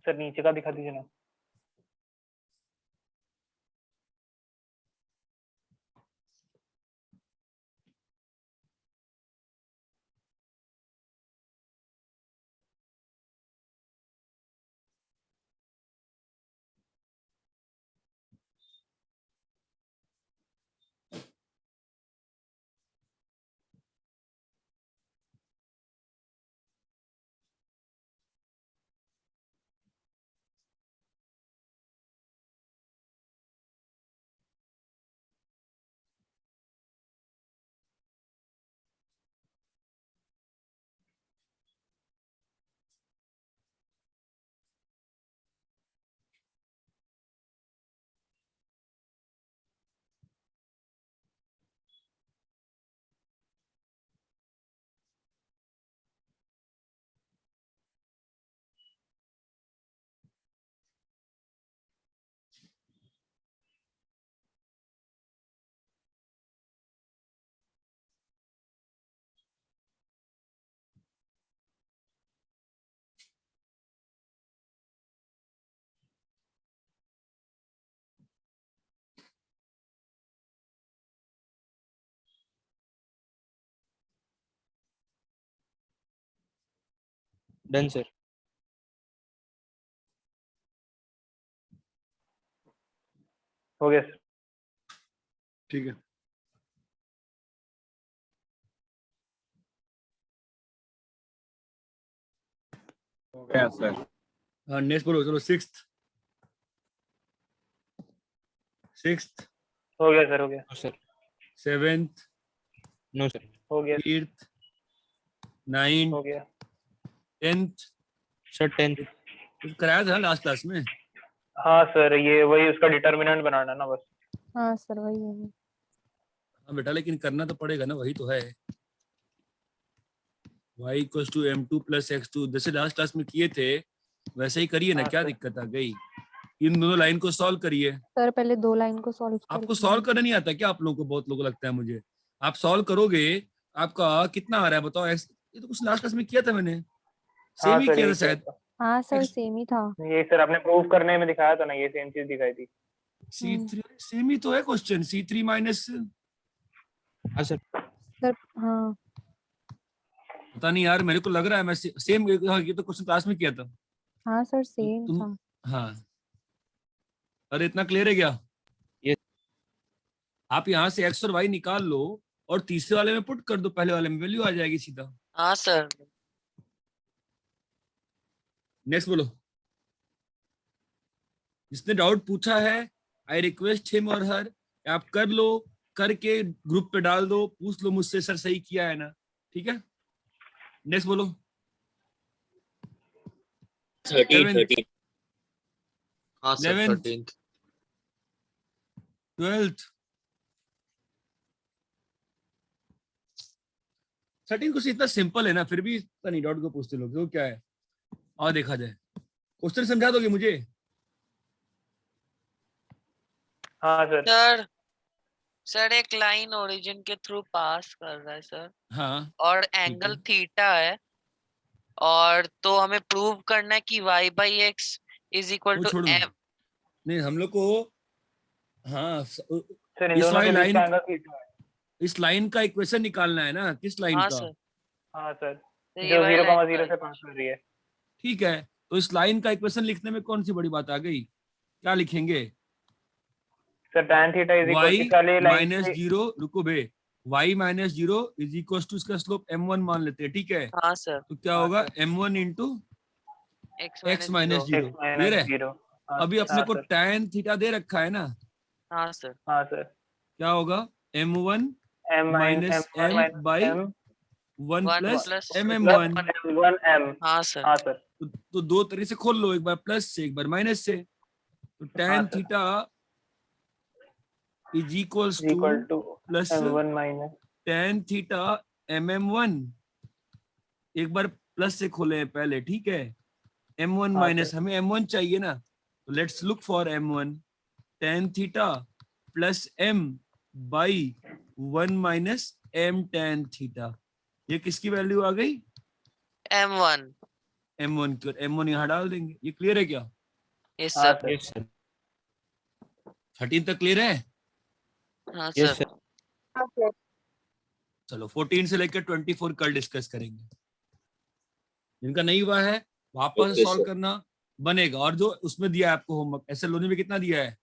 सर नीचे का दिखा दीजिए ना। Done sir. हो गया सर। ठीक है। हो गया सर। हाँ नेक्स्ट बोलो, चलो सिक्स्थ। सिक्स्थ, हो गया सर, हो गया, no sir. Seventh, no sir. हो गया, एट्थ, नाइन्थ, हो गया। 10th sir 10th। कराया था लास्ट क्लास में। हाँ सर, ये वही उसका डिटर्मिनेंट बनाना ना बस। हाँ सर वही है। हाँ बेटा, लेकिन करना तो पड़ेगा ना, वही तो है। y equals to m2 plus x2, जैसे लास्ट क्लास में किए थे वैसे ही करिए ना, हाँ क्या सर। दिक्कत आ गई। इन दोनों लाइन को सॉल्व करिए। सर पहले 2 लाइन को सॉल्व आपको कर सॉल्व करना नहीं आता क्या? आप लोगों को, बहुत लोगों को लगता है मुझे। आप सॉल्व करोगे, आपका कितना आ रहा है बताओ? x, ये तो कुछ लास्ट क्लास में किया था मैंने, हाँ सेम ही सर, किया था यही किया शायद। था। हाँ सर x सेम ही था। ये सर आपने प्रूव करने में दिखाया था ना, ये सेम चीज दिखाई थी। c3 सेम ही तो है क्वेश्चन, c3 माइनस, हाँ सर। सर हाँ पता नहीं यार, मेरे को लग रहा है मैं सेम, ये तो क्वेश्चन क्लास में किया था। हाँ सर सेम तुम, था। हाँ, अरे इतना क्लियर है क्या? ये आप यहाँ से x और y निकाल लो और तीसरे वाले में पुट कर दो, पहले वाले में वैल्यू आ जाएगी सीधा। हाँ सर। नेक्स्ट बोलो। जिसने डाउट पूछा है, आई रिक्वेस्ट हिम और हर, आप कर लो, करके ग्रुप पे डाल दो, पूछ लो मुझसे सर सही किया है ना, ठीक है। नेक्स्ट बोलो। 13, 11th, 13. हाँ सर 11th, 13th। 12th, 13 कुछ इतना सिंपल है ना, फिर भी पता नहीं डाउट को पूछते लोग, वो क्या है। और देखा जाए, क्वेश्चन समझा दोगे मुझे? हाँ सर। सर सर एक लाइन ओरिजिन के थ्रू पास कर रहा है सर, हाँ और ठीक एंगल है। थीटा है, और तो हमें प्रूव करना है कि y by x is equal वो टू छोड़ो, m। नहीं हम लोग को, हाँ सर इन इस दोनों वाली के बीच लाइन, का एंगल थीटा है। इस लाइन का इक्वेशन निकालना है ना, किस लाइन हाँ का? सर, हाँ सर, तो ये जो वाली 0,0 लाइन का से पास कर रही है। ठीक है, तो इस लाइन का इक्वेशन लिखने में कौन सी बड़ी बात आ गई? क्या लिखेंगे? Sir tan theta is equal, y इस वाले लाइन माइनस से। जीरो, रुको बे, y minus zero is equal to, इसका स्लोप m1 मान लेते हैं, ठीक है। हाँ सर, तो क्या हाँ होगा? Sir, m1 into x x minus minus zero. Zero, x clear minus है। जीरो। हाँ अभी अपने हाँ को सर, tan थीटा दे रखा है ना, हाँ सर, हाँ सर। क्या होगा? m1 m minus m1 m minus by m 1 1 plus plus plus mm1। m1 m। हाँ सर, हाँ सर, तो दो तरीके से खोल लो, एक बार प्लस से, एक बार माइनस से। तो हाँ tan sir, theta is equals to equal to plus m1 minus. tan theta mm1, एक बार प्लस से खोले हैं पहले, ठीक है। m1 हाँ माइनस, सर, हमें m1 चाहिए ना, तो let's look for m1, tan theta plus m by 1 minus m tan theta. ये किसकी वैल्यू आ गई? m1। m1 की, और m1 यहाँ डाल देंगे। ये क्लियर है क्या? यस हाँ सर, सर, यस सर। 13 तक क्लियर है? हाँ यस सर। सर। हाँ सर। चलो 14 से लेकर 24 कल डिस्कस करेंगे। जिनका नहीं हुआ है वापस Okay, सॉल्व sir. करना, बनेगा। और जो उसमें दिया है आपको होमवर्क, ऐसे लोने में कितना दिया है?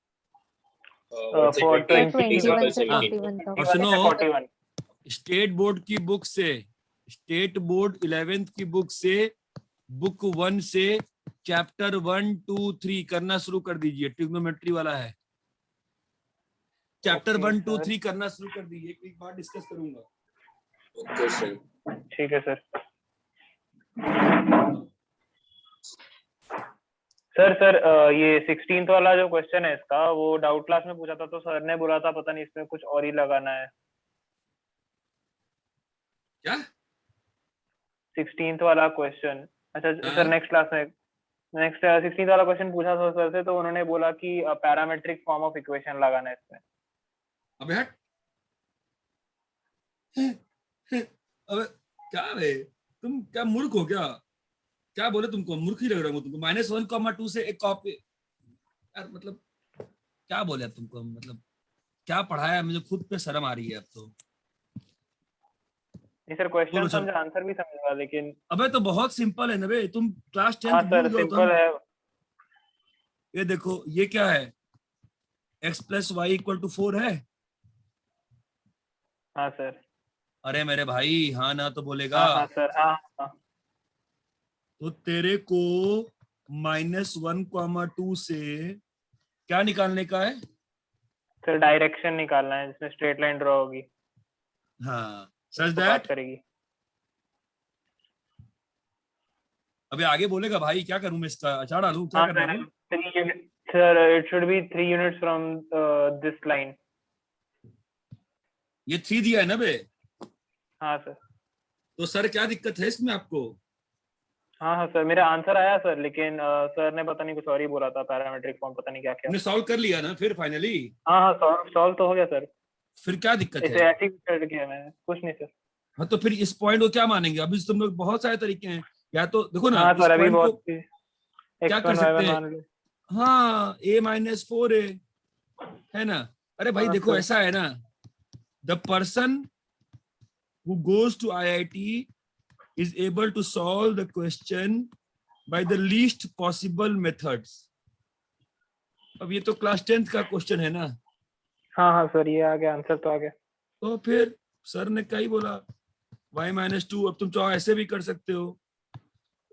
One for second, 20 example 21 से 17. 41 तक। और 21 सुनो, से 41। स्टेट बोर्ड की बुक से, स्टेट बोर्ड 11th की बुक से, बुक 1 से चैप्टर 1, 2, 3 करना शुरू कर दीजिए। ट्रिग्नोमेट्री वाला है, चैप्टर ओके 1, 2, सर, 3 करना शुरू कर दीजिए। एक बार डिस्कस करूंगा। Okay, sir. ठीक है सर। सर ये 16th वाला जो क्वेश्चन है इसका, वो डाउट क्लास में पूछा था, तो सर ने बोला था पता नहीं इसमें कुछ और ही लगाना है। क्या 16th वाला क्वेश्चन, अच्छा हाँ? सर नेक्स्ट क्लास में, नेक्स्ट 16th वाला क्वेश्चन पूछा था सर से, तो उन्होंने बोला कि पैरामेट्रिक फॉर्म ऑफ इक्वेशन लगाना है इसमें। अबे हट, अबे क्या बे, तुम क्या मूर्ख हो क्या? क्या बोले तुमको? मूर्ख ही लग रहा हूँ तुमको। -1, 2 से एक कॉपी, यार मतलब क्या बोले अब तुमको हम, मतलब क्या पढ़ाया है? मुझे खुद पे शर्म आ रही है अब तो। नहीं सर, क्वेश्चन बोलो सर। समझा, आंसर भी समझा, लेकिन अबे तो बहुत सिंपल है ना बे, तुम क्लास 10 हाँ भूल सर, गए हो सिंपल तुम। है। ये देखो ये क्या है, x plus y equal to 4 है। हाँ सर। अरे मेरे भाई हाँ ना तो बोलेगा। हाँ हाँ सर, हाँ हाँ। तो तेरे को -1, 2 से क्या निकालने का है? सर डायरेक्शन निकालना है जिसमें स्ट्रेट लाइन ड्रॉ होगी, हाँ सच तो पास दैट। करेगी। अबे आगे बोलेगा भाई, क्या करूं मैं इसका, अचार डालूं, क्या हाँ करना सर, है? 3 unit sir, it should be 3 units from this line. ये 3 दिया है ना बे, हाँ सर। तो सर क्या दिक्कत है इसमें आपको? हाँ हाँ सर, मेरा आंसर आया सर, लेकिन सर ने पता नहीं कुछ और ही बोला था, पैरामेट्रिक फॉर्म पता नहीं क्या क्या। हमने सॉल्व कर लिया ना फिर फाइनली, हाँ हाँ, सॉल्व तो हो गया सर, फिर क्या दिक्कत इसे है? ऐसे ही कर किया मैंने, कुछ नहीं सर। हाँ तो फिर इस पॉइंट को क्या मानेंगे? अभी तुम लोग बहुत सारे तरीके हैं, या तो देखो ना हाँ इस सर, अभी पॉइंट को बहुत क्या कर x1 सकते y1 हैं। मान लो। हाँ a-4a है ना। अरे भाई हाँ देखो सर। ऐसा है ना, the person who goes to IIT is able to solve the question by the least possible methods. अब ये तो क्लास 10th का क्वेश्चन है ना, हाँ हाँ सर, ये आ गया, आंसर तो आ गया। तो फिर सर ने क्या ही बोला, y-2, अब तुम चाहो ऐसे भी कर सकते हो,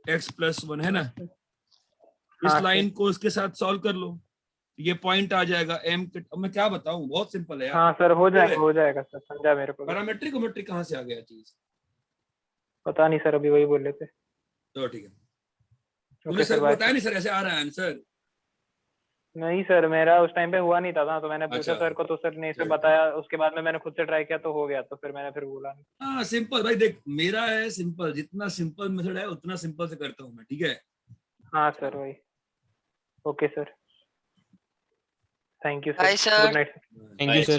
x+1 है ना। इस हाँ लाइन सर। को इसके साथ सॉल्व कर लो, ये पॉइंट आ जाएगा m। अब मैं क्या बताऊं, बहुत सिंपल है यार। हाँ सर, हो जाएगा सर, समझा मेरे को भी। पैरामेट्रिक ओमेट्रिक कहाँ से आ गया चीज? पता नहीं सर, अभी वही बोल रहे थे। तो ठीक है, ओके तूने सर, सर को बाय। बताया नहीं सर ऐसे आ रहा है आंसर? नहीं सर, मेरा उस टाइम पे हुआ नहीं था ना, तो मैंने पूछा अच्छा, सर को, तो सर ने इसे चल बताया, उसके बाद में मैंने खुद से ट्राई किया तो हो गया, तो फिर मैंने फिर बोला नहीं। हाँ सिंपल भाई, देख मेरा है सिंपल, जितना सिंपल मेथड है उतना सिंपल से करता हूँ मैं, ठीक है। हाँ सर, वही। Okay sir, thank you Bye, sir, sir. Good night. Thank you sir.